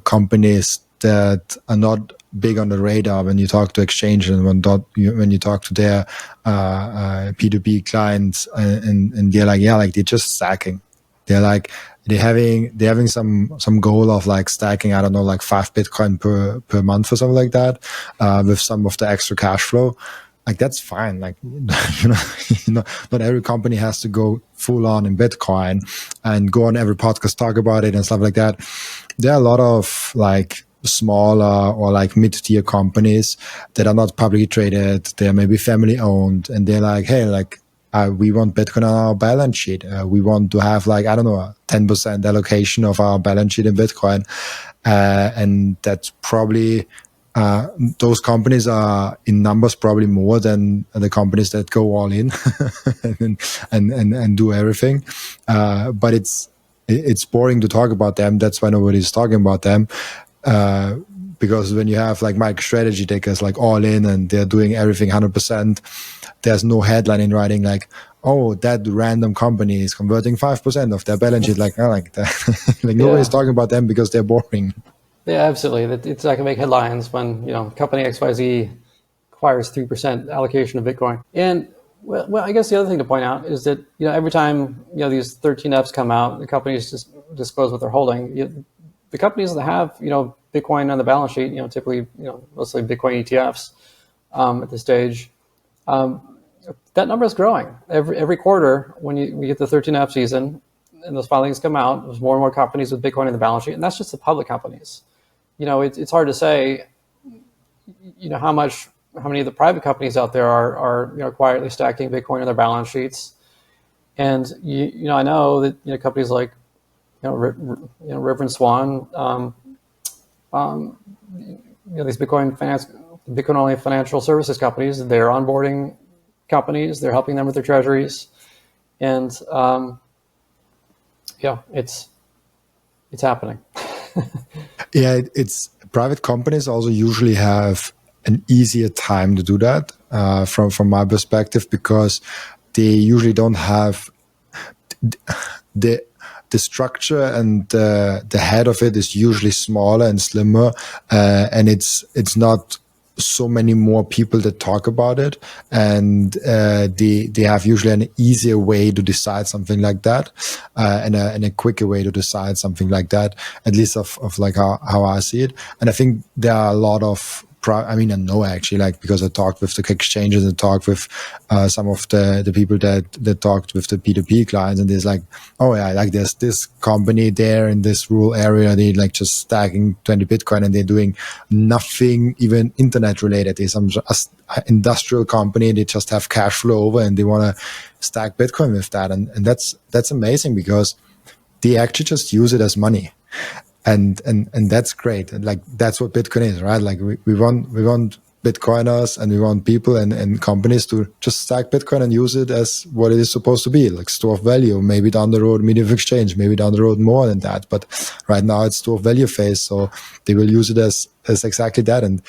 S2: companies that are not big on the radar when you talk to exchanges and when you talk to their P2P clients, and they're like, yeah, like they're just stacking. They're like they're having some goal of like stacking, I don't know, like 5 Bitcoin per month or something like that, with some of the extra cash flow. Like that's fine. Like not every company has to go full on in Bitcoin and go on every podcast, talk about it and stuff like that. There are a lot of like smaller or like mid-tier companies that are not publicly traded. They're maybe family owned, and they're like, hey, like we want Bitcoin on our balance sheet. We want to have like, I don't know, a 10% allocation of our balance sheet in Bitcoin, and that's probably. Those companies are in numbers probably more than the companies that go all in and do everything. But it's boring to talk about them. That's why nobody's talking about them. Because when you have like MicroStrategy takers like all in and they're doing everything 100%, there's no headline in writing like, oh, that random company is converting 5% of their balance sheet. Like, I like that. Like nobody's talking about them because they're boring.
S1: Yeah, absolutely. It's not going to make headlines when, company XYZ acquires 3% allocation of Bitcoin. And well, I guess the other thing to point out is that, every time, these 13Fs come out, the companies just disclose what they're holding. The companies that have, Bitcoin on the balance sheet, typically, mostly Bitcoin ETFs at this stage, that number is growing every quarter. When we get the 13F season and those filings come out, there's more and more companies with Bitcoin in the balance sheet, and that's just the public companies. It's hard to say, how many of the private companies out there are quietly stacking Bitcoin in their balance sheets. And I know that companies like River and Swan, these Bitcoin only financial services companies, they're onboarding companies, they're helping them with their treasuries, and it's happening.
S2: Yeah, it's private companies also usually have an easier time to do that from my perspective, because they usually don't have the structure, and the head of it is usually smaller and slimmer, and it's not so many more people that talk about it, and they have usually an easier way to decide something like that, and a quicker way to decide something like that, at least of like how I see it. And I think there are a lot of I know actually, like, because I talked with the exchanges and talked with some of the people that talked with the P2P clients, and there's like, oh yeah, like there's this company there in this rural area, they like just stacking 20 Bitcoin and they're doing nothing even internet related. There's some industrial company, they just have cash flow over and they want to stack Bitcoin with that. And that's amazing, because they actually just use it as money. And that's great. And like, that's what Bitcoin is, right? Like we want Bitcoiners, and we want people and companies to just stack Bitcoin and use it as what it is supposed to be, like store of value. Maybe down the road, medium of exchange, maybe down the road more than that. But right now it's store of value phase. So they will use it as exactly that. And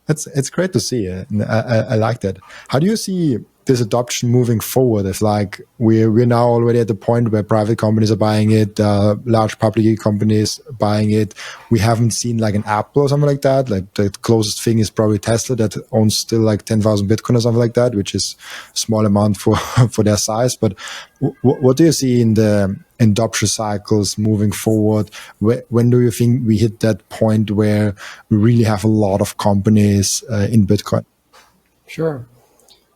S2: it's great to see. And I like that. How do you see this adoption moving forward? If like we're now already at the point where private companies are buying it, large public companies buying it. We haven't seen like an Apple or something like that. Like the closest thing is probably Tesla, that owns still like 10,000 Bitcoin or something like that, which is a small amount for their size. But what do you see in the adoption cycles moving forward? When do you think we hit that point where we really have a lot of companies in Bitcoin?
S1: Sure.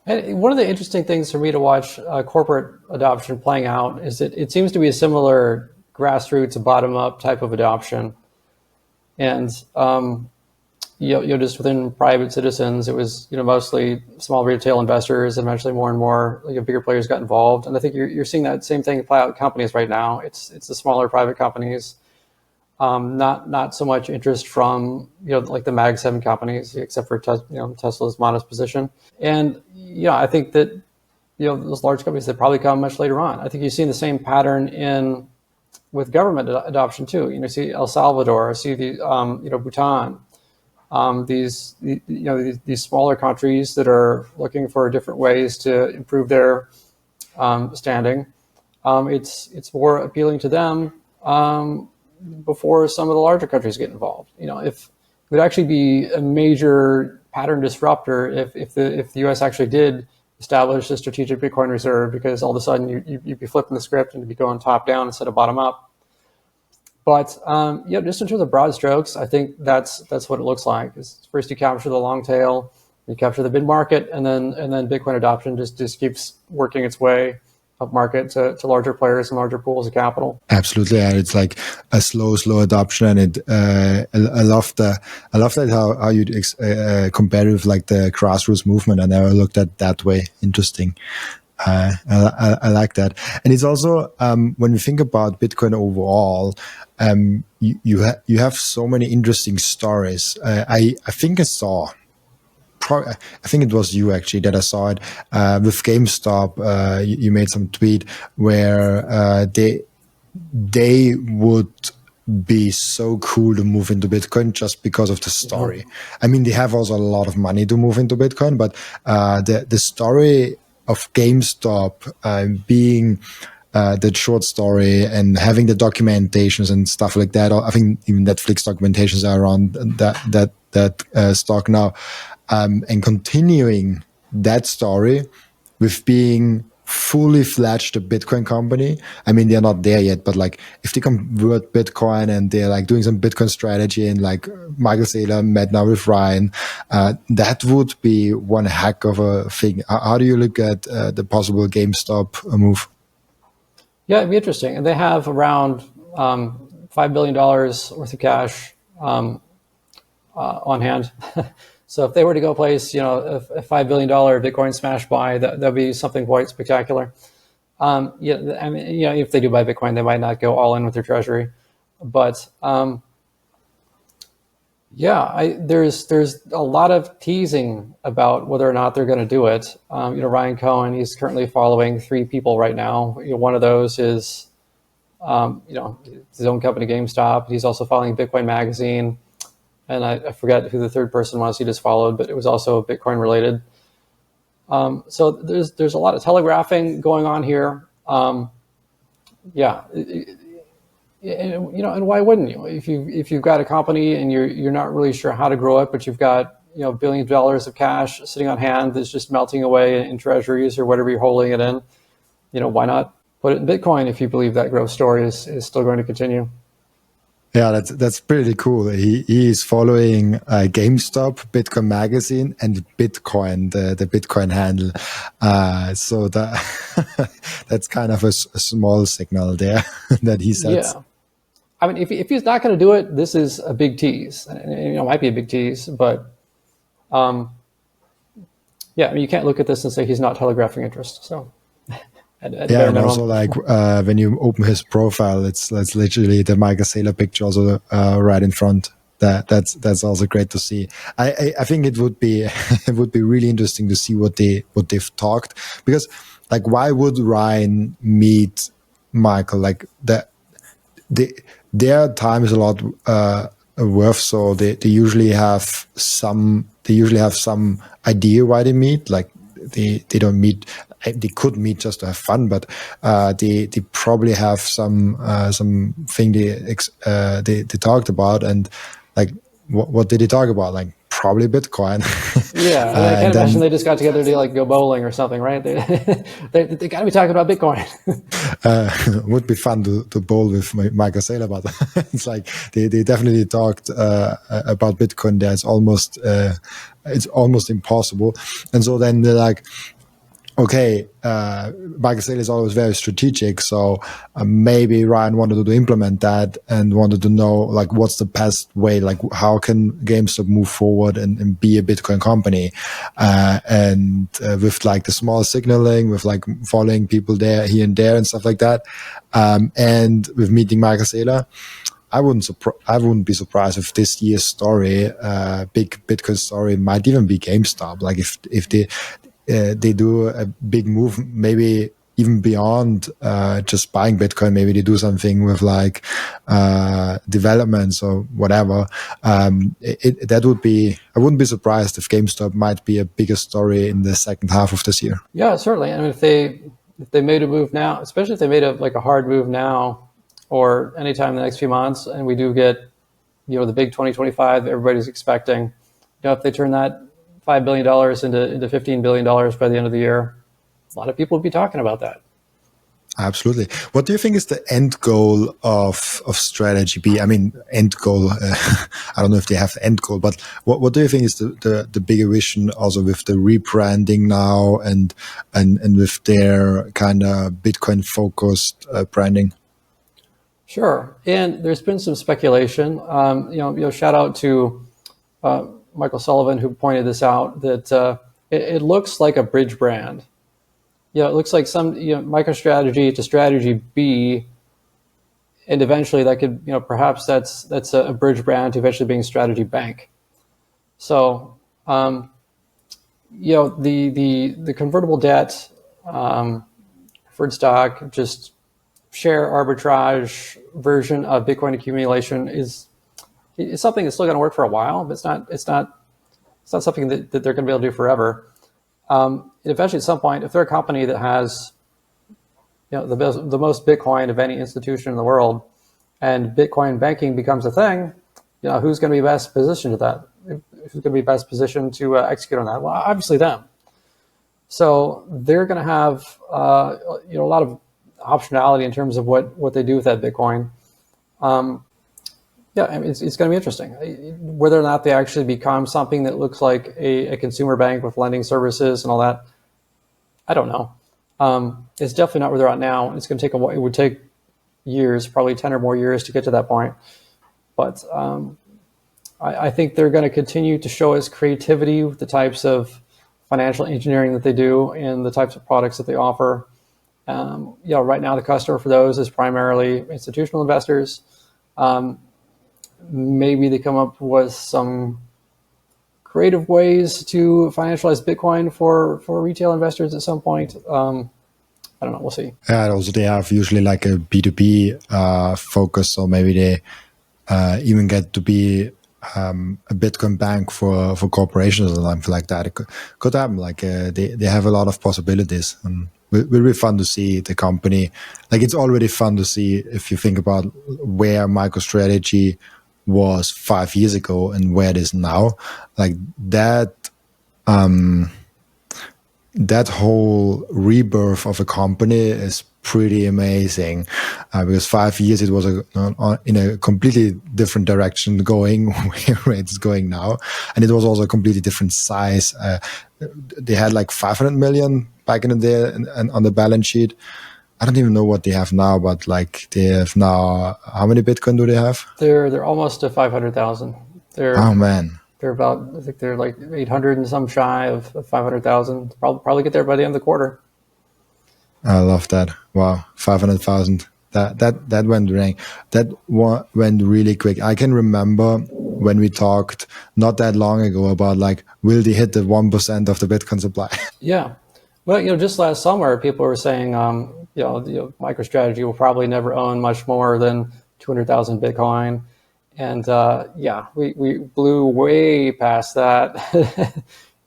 S1: And one of the interesting things for me to watch corporate adoption playing out is that it seems to be a similar grassroots, bottom-up type of adoption. And just within private citizens, it was mostly small retail investors, and eventually more and more bigger players got involved. And I think you're seeing that same thing play out in companies right now. It's the smaller private companies. Not so much interest from like the Mag 7 companies, except for Tesla's modest position. And I think that those large companies that probably come much later on. I think you've seen the same pattern with government adoption too. You see El Salvador, see the Bhutan, these smaller countries that are looking for different ways to improve their standing. It's more appealing to them before some of the larger countries get involved. If would actually be a major pattern disruptor if the U.S. actually did establish a strategic Bitcoin reserve, because all of a sudden you'd be flipping the script and you'd be going top down instead of bottom up. But just in terms of broad strokes, I think that's what it looks like. Is first you capture the long tail, you capture the mid market, and then Bitcoin adoption just keeps working its way up market to larger players and larger pools of capital.
S2: Absolutely, and it's like a slow adoption, and I love that how you compare it with like the grassroots movement. I never looked at that way. Interesting. I like that, and it's also when we think about Bitcoin overall, you have so many interesting stories. I think I saw. I think it was you actually that I saw it with GameStop. You made some tweet where they would be so cool to move into Bitcoin just because of the story. Mm-hmm. I mean, they have also a lot of money to move into Bitcoin, but the story of GameStop being that short story and having the documentations and stuff like that. I think even Netflix documentations are around that stock now. And continuing that story with being fully fledged a Bitcoin company. I mean, they're not there yet, but like if they convert Bitcoin and they're like doing some Bitcoin strategy and like Michael Saylor met now with Ryan, that would be one heck of a thing. How do you look at the possible GameStop move?
S1: Yeah, it'd be interesting. And they have around $5 billion worth of cash on hand. So if they were to go place, a $5 billion Bitcoin smash buy, that'd be something quite spectacular. I mean, if they do buy Bitcoin, they might not go all in with their treasury, but there's a lot of teasing about whether or not they're going to do it. Ryan Cohen, he's currently following 3 people right now. One of those is, his own company, GameStop. He's also following Bitcoin Magazine. And I forget who the third person was he just followed, but it was also Bitcoin related. So there's a lot of telegraphing going on here. And why wouldn't you? If you've got a company and you're not really sure how to grow it, but you've got billions of dollars of cash sitting on hand that's just melting away in treasuries or whatever you're holding it in, why not put it in Bitcoin if you believe that growth story is still going to continue?
S2: Yeah, that's pretty cool. He is following GameStop, Bitcoin Magazine, and Bitcoin, the Bitcoin handle. So that's kind of a small signal there that he sets.
S1: Yeah, I mean, if he's not going to do it, this is a big tease. And, it might be a big tease, but you can't look at this and say he's not telegraphing interest. So.
S2: And also like when you open his profile, it's literally the Michael Saylor picture also right in front. That's also great to see. I think it would be really interesting to see what they've talked, because like why would Ryan meet Michael? Like their time is a lot worth, so they usually have some idea why they meet. Like they don't meet. They could meet just to have fun, but they probably have some thing they talked about, and like what did they talk about? Like probably Bitcoin.
S1: Yeah, I can't imagine they just got together to like go bowling or something, right? They got to be talking about Bitcoin.
S2: Would be fun to bowl with Michael Saylor, but it's like they definitely talked about Bitcoin. There, it's almost impossible, and so then they're like, okay, Michael Saylor is always very strategic, so maybe Ryan wanted to implement that and wanted to know like what's the best way, like how can GameStop move forward and be a Bitcoin company, and with like the small signaling, with like following people there, here and there and stuff like that, and with meeting Michael Saylor. I wouldn't be surprised if this year's story, big Bitcoin story, might even be GameStop. Like if they do a big move, maybe even beyond just buying Bitcoin. Maybe they do something with like developments or whatever. That would be. I wouldn't be surprised if GameStop might be a bigger story in the second half of this year.
S1: Yeah, certainly. I mean, if they made a move now, especially if they made a hard move now, or anytime in the next few months, and we do get the big 2025 everybody's expecting, if they turn that $5 billion into $15 billion by the end of the year, a lot of people would be talking about that.
S2: Absolutely. What do you think is the end goal of strategy B? I mean, end goal, I don't know if they have the end goal, but what do you think is the bigger vision also with the rebranding now and with their kind of Bitcoin focused branding?
S1: Sure. And there's been some speculation, shout out to Michael Sullivan, who pointed this out, that it looks like a bridge brand. It looks like some MicroStrategy to strategy B, and eventually that could perhaps that's a bridge brand to eventually being strategy bank. So the convertible debt, preferred stock, just share arbitrage version of Bitcoin accumulation is something that's still going to work for a while, but it's not something that they're going to be able to do forever. Eventually, at some point, if they're a company that has the most Bitcoin of any institution in the world, and Bitcoin banking becomes a thing, who's going to be best positioned to that? Who's going to be best positioned to execute on that? Well, obviously them. So they're going to have a lot of optionality in terms of what they do with that Bitcoin. It's going to be interesting. Whether or not they actually become something that looks like a consumer bank with lending services and all that, I don't know. It's definitely not where they're at now. It's going to take a while. It would take years, probably 10 or more years to get to that point. But I think they're going to continue to show us creativity with the types of financial engineering that they do and the types of products that they offer. Right now the customer for those is primarily institutional investors. Maybe they come up with some creative ways to financialize Bitcoin for retail investors at some point. I don't know. We'll see.
S2: Yeah, also they have usually like a B2B focus, so maybe they even get to be a Bitcoin bank for corporations or something like that. It could happen. Like they have a lot of possibilities, and it will be fun to see the company. Like it's already fun to see if you think about where MicroStrategy was 5 years ago and where it is now. Like that. That whole rebirth of a company is pretty amazing because 5 years it was in a completely different direction going where it's going now, and it was also a completely different size. They had like 500 million back in the day and on the balance sheet. I don't even know what they have now, but like they have now, how many Bitcoin do they have?
S1: They're almost to 500,000.
S2: Oh man.
S1: They're about, I think they're like 800 and some shy of 500,000. Probably get there by the end of the quarter.
S2: I love that. Wow, 500,000. That went rank. That went really quick. I can remember when we talked not that long ago about like, will they hit the 1% of the Bitcoin supply?
S1: Yeah. Well, just last summer, people were saying, MicroStrategy will probably never own much more than 200,000 Bitcoin. And we blew way past that.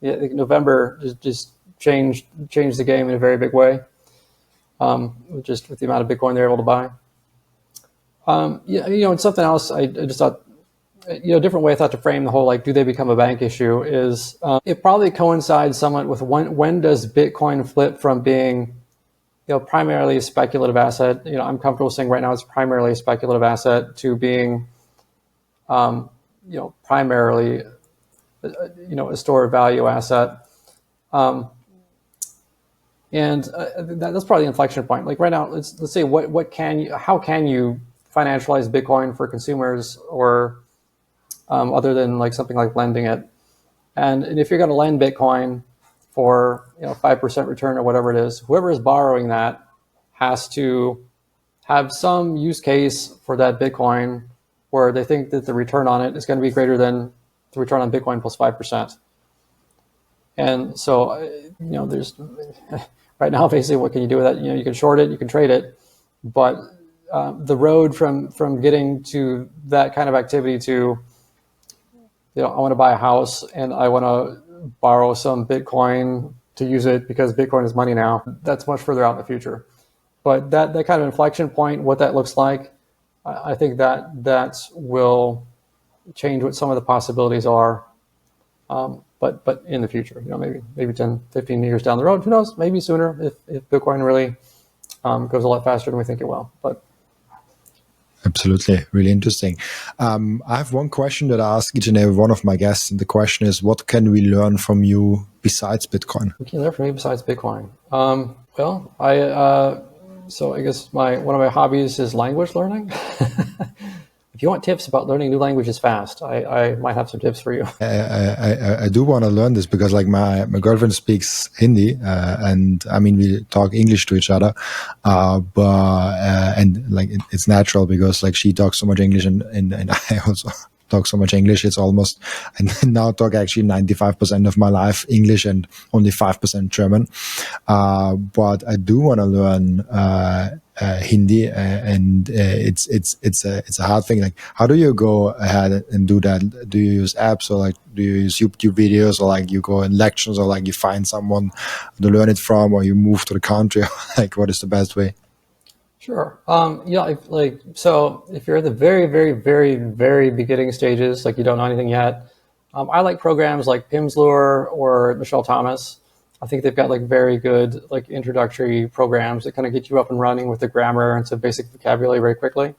S1: November just changed the game in a very big way. Just with the amount of Bitcoin they're able to buy. And something else I just thought, a different way I thought to frame the whole, like, do they become a bank issue is it probably coincides somewhat with when does Bitcoin flip from being, primarily a speculative asset. I'm comfortable saying right now it's primarily a speculative asset to being, primarily, a store of value asset. And that's probably the inflection point. Like right now, let's say how can you financialize Bitcoin for consumers or other than like something like lending it? And if you're going to lend Bitcoin for 5% return or whatever it is, whoever is borrowing that has to have some use case for that Bitcoin where they think that the return on it is going to be greater than the return on Bitcoin plus 5%. And so, there's right now, basically, what can you do with that? You can short it, you can trade it, but the road from getting to that kind of activity to, I want to buy a house and I want to borrow some Bitcoin to use it because Bitcoin is money now, that's much further out in the future. But that kind of inflection point, what that looks like, I think that will change what some of the possibilities are. But in the future, maybe 10, 15 years down the road, who knows? Maybe sooner if Bitcoin really goes a lot faster than we think it will. But
S2: absolutely, really interesting. I have one question that I ask each and every one of my guests, and the question is, what can we learn from you besides Bitcoin?
S1: We can learn from me besides Bitcoin. Well, so I guess one of my hobbies is language learning. If you want tips about learning new languages fast, I might have some tips for you.
S2: I do want to learn this because like my girlfriend speaks Hindi, and I mean we talk English to each other, and like it's natural because like she talks so much English and I also talk so much English. It's almost, I now talk actually 95% of my life English and only 5% German. But I do want to learn Hindi, and it's a hard thing. Like, how do you go ahead and do that? Do you use apps, or like do you use YouTube videos, or like you go in lectures, or like you find someone to learn it from, or you move to the country? Like, what is the best way?
S1: Sure. So if you're at the very, very, very, very beginning stages, like you don't know anything yet, I like programs like Pimsleur or Michelle Thomas. I think they've got like very good like introductory programs that kind of get you up and running with the grammar and some basic vocabulary very quickly.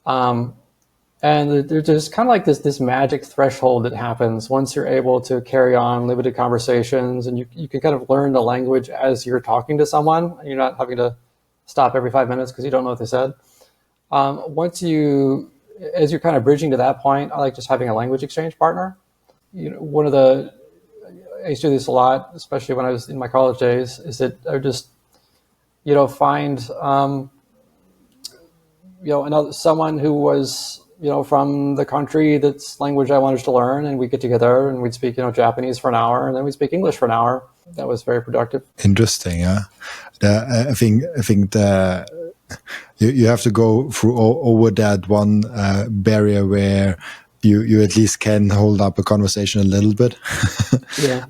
S1: And there's just kind of like this magic threshold that happens once you're able to carry on limited conversations, and you can kind of learn the language as you're talking to someone. You're not having to stop every 5 minutes because you don't know what they said. As you're kind of bridging to that point, I like just having a language exchange partner. I used to do this a lot, especially when I was in my college days, is that I would just, find, someone who was, from the country that's language I wanted to learn, and we'd get together and we'd speak, Japanese for an hour, and then we'd speak English for an hour. That was very productive.
S2: Interesting, yeah. I think you have to go through over that one barrier where you at least can hold up a conversation a little bit.
S1: Yeah.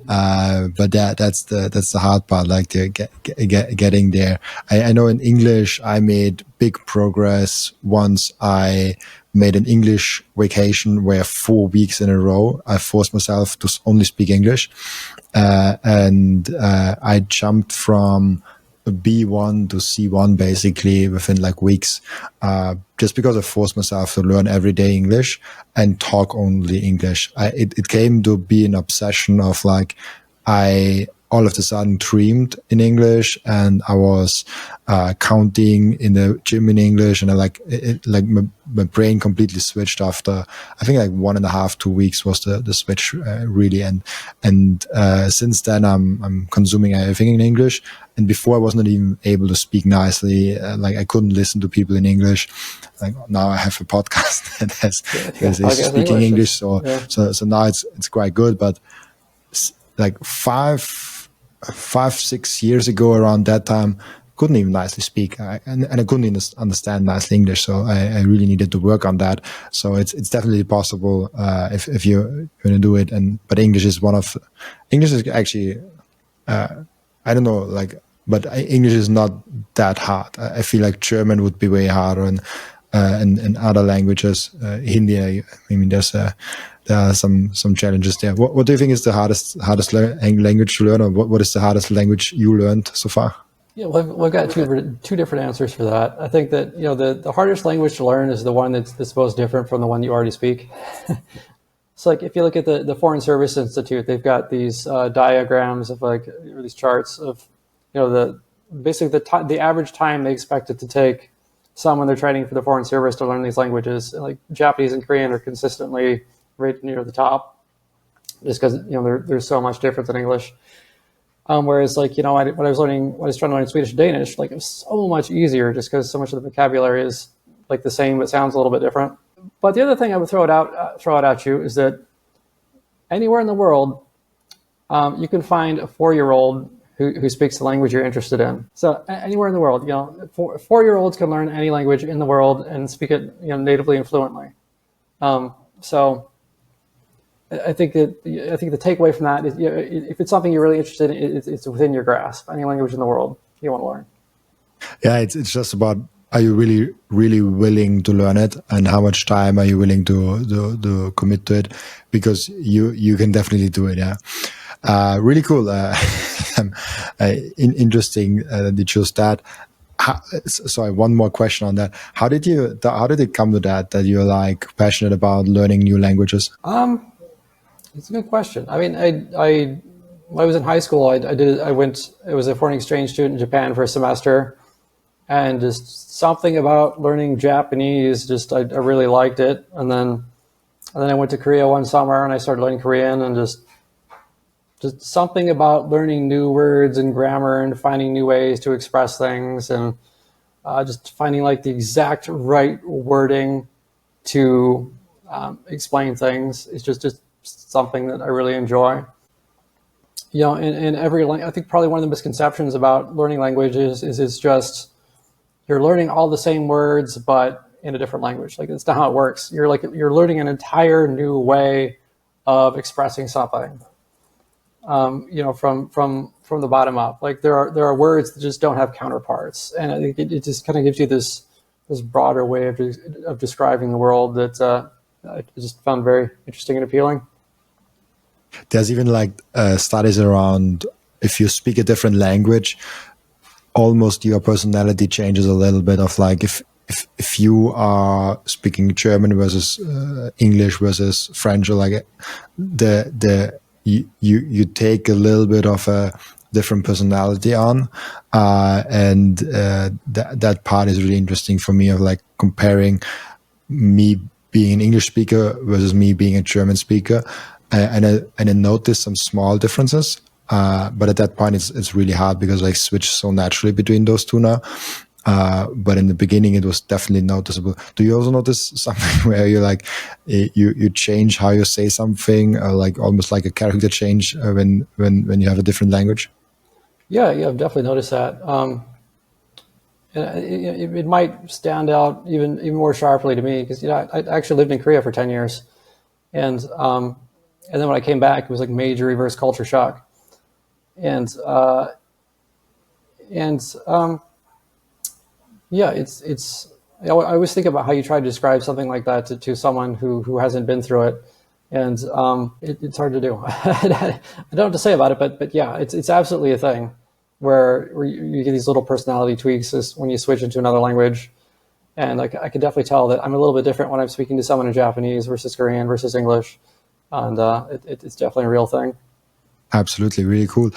S2: But that's the hard part, like getting there. I know in English I made big progress once I made an English vacation where 4 weeks in a row I forced myself to only speak English, and I jumped from B1 to C1 basically within like weeks, just because I forced myself to learn everyday English and talk only English. It came to be an obsession of like, I all of a sudden dreamed in English, and I was counting in the gym in English, and my brain completely switched after, I think like 1.5, 2 weeks was the switch really, and since then I'm consuming everything in English. And before I wasn't even able to speak nicely, like I couldn't listen to people in English. Like now I have a podcast that has speaking English, so now it's quite good. But like 5-6 years ago, around that time, couldn't even nicely speak, and I couldn't even understand nicely English. So I really needed to work on that. So it's definitely possible if you're going to do it. But English is actually I don't know, like, but English is not that hard. I feel like German would be way harder, and other languages, Hindi. I mean, there are some challenges there. What do you think is the hardest language to learn, or what is the hardest language you learned so far?
S1: Yeah, well, we've got two different answers for that. I think that the hardest language to learn is the one that's most different from the one you already speak. So like if you look at the Foreign Service Institute, they've got these diagrams of like, or these charts of basically the average time they expect it to take someone they're training for the Foreign Service to learn these languages. And like Japanese and Korean are consistently right near the top, just because they're so much different than English. Whereas like when I was trying to learn Swedish and Danish, like it was so much easier just because so much of the vocabulary is like the same but sounds a little bit different. But the other thing I would throw it out at you is that anywhere in the world, you can find a 4-year-old who speaks the language you're interested in. So anywhere in the world, 4-year-olds can learn any language in the world and speak it natively and fluently. So I think the takeaway from that is, if it's something you're really interested in, it's within your grasp. Any language in the world you want to learn.
S2: Yeah, it's just about are you really willing to learn it, and how much time are you willing to commit to it? Because you can definitely do it. Yeah. Really cool. Interesting that you chose that. Sorry, one more question on that. How did it come to that you're like passionate about learning new languages?
S1: It's a good question. I mean, I when I was in high school, I was a foreign exchange student in Japan for a semester, and just something about learning Japanese, I really liked it. And then I went to Korea one summer and I started learning Korean, and just something about learning new words and grammar and finding new ways to express things, and just finding like the exact right wording to explain things. It's just something that I really enjoy. You know, in every I think probably one of the misconceptions about learning languages is it's just you're learning all the same words but in a different language. Like, it's not how it works. You're learning an entire new way of expressing something. You know, from the bottom up. Like, there are words that just don't have counterparts, and I think it just kind of gives you this broader way of describing the world that I just found very interesting and appealing.
S2: There's even like studies around, if you speak a different language, almost your personality changes a little bit. Of like, if you are speaking German versus English versus French, or like you take a little bit of a different personality on, and that part is really interesting for me, of like comparing me being an English speaker versus me being a German speaker, and I noticed some small differences, but at that point it's really hard because I switch so naturally between those two now. But in the beginning, it was definitely noticeable. Do you also notice something where you like you change how you say something, like almost like a character change when you have a different language?
S1: Yeah, I've definitely noticed that. And it might stand out even more sharply to me because, you know, I actually lived in Korea for 10 years, and then when I came back, it was like major reverse culture shock, and yeah, it's. I always think about how you try to describe something like that to someone who hasn't been through it, and it's hard to do. I don't know what to say about it, but yeah, it's absolutely a thing where you get these little personality tweaks when you switch into another language, and I can definitely tell that I'm a little bit different when I'm speaking to someone in Japanese versus Korean versus English, and it's definitely a real thing.
S2: Absolutely, really cool.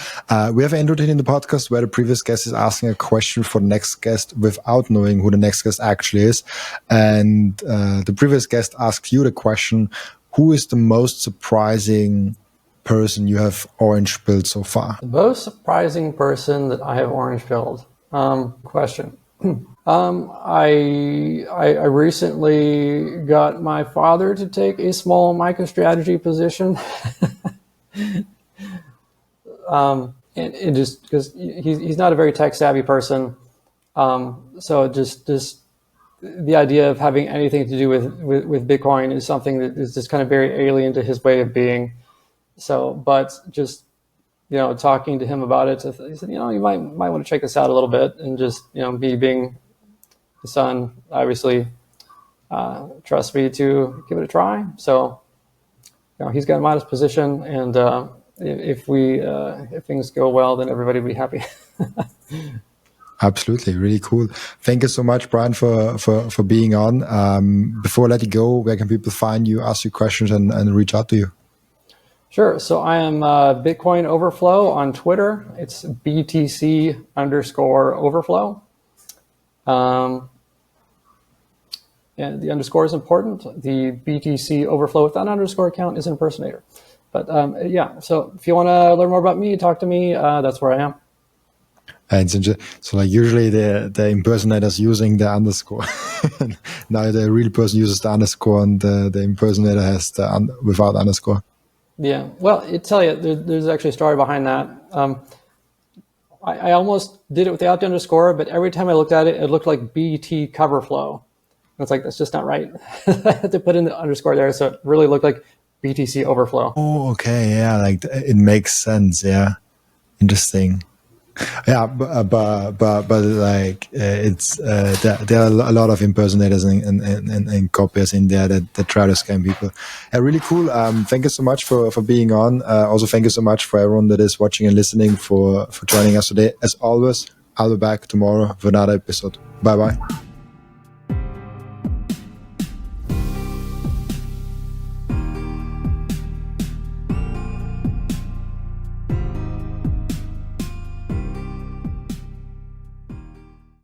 S2: We have ended in the podcast where the previous guest is asking a question for the next guest without knowing who the next guest actually is. And the previous guest asked you the question, who is the most surprising person you have orange pilled so far?
S1: The most surprising person that I have orange pilled? Question. I recently got my father to take a small MicroStrategy position. And just because he's not a very tech savvy person, so just the idea of having anything to do with Bitcoin is something that is just kind of very alien to his way of being. So, but just, you know, talking to him about it, he said, you know, you might want to check this out a little bit, and just, you know, me being his son, obviously, trust me to give it a try. So, you know, he's got a modest position, and if things go well, then everybody will be happy.
S2: Absolutely, really cool. Thank you so much, Brian, for being on. Before I let you go, where can people find you, ask you questions, and reach out to you?
S1: Sure. So I am Bitcoin Overflow on Twitter. It's BTC_overflow. And the underscore is important. The BTC Overflow without underscore account is an impersonator. But yeah, so if you want to learn more about me, talk to me. That's where I am.
S2: And so like usually the impersonator's using the underscore. Now the real person uses the underscore, and the impersonator has the without underscore.
S1: Yeah, well, I tell you, there's actually a story behind that. I almost did it without the underscore, but every time I looked at it, it looked like BT cover flow. And it's like, that's just not right. I had to put in the underscore there, so it really looked like BTC overflow.
S2: Oh, okay, yeah, like it makes sense. Yeah, interesting. Yeah, but like it's there are a lot of impersonators and copiers in there that try to scam people. Really cool. Thank you so much for being on. Also, thank you so much for everyone that is watching and listening for joining us today. As always, I'll be back tomorrow for another episode. Bye bye.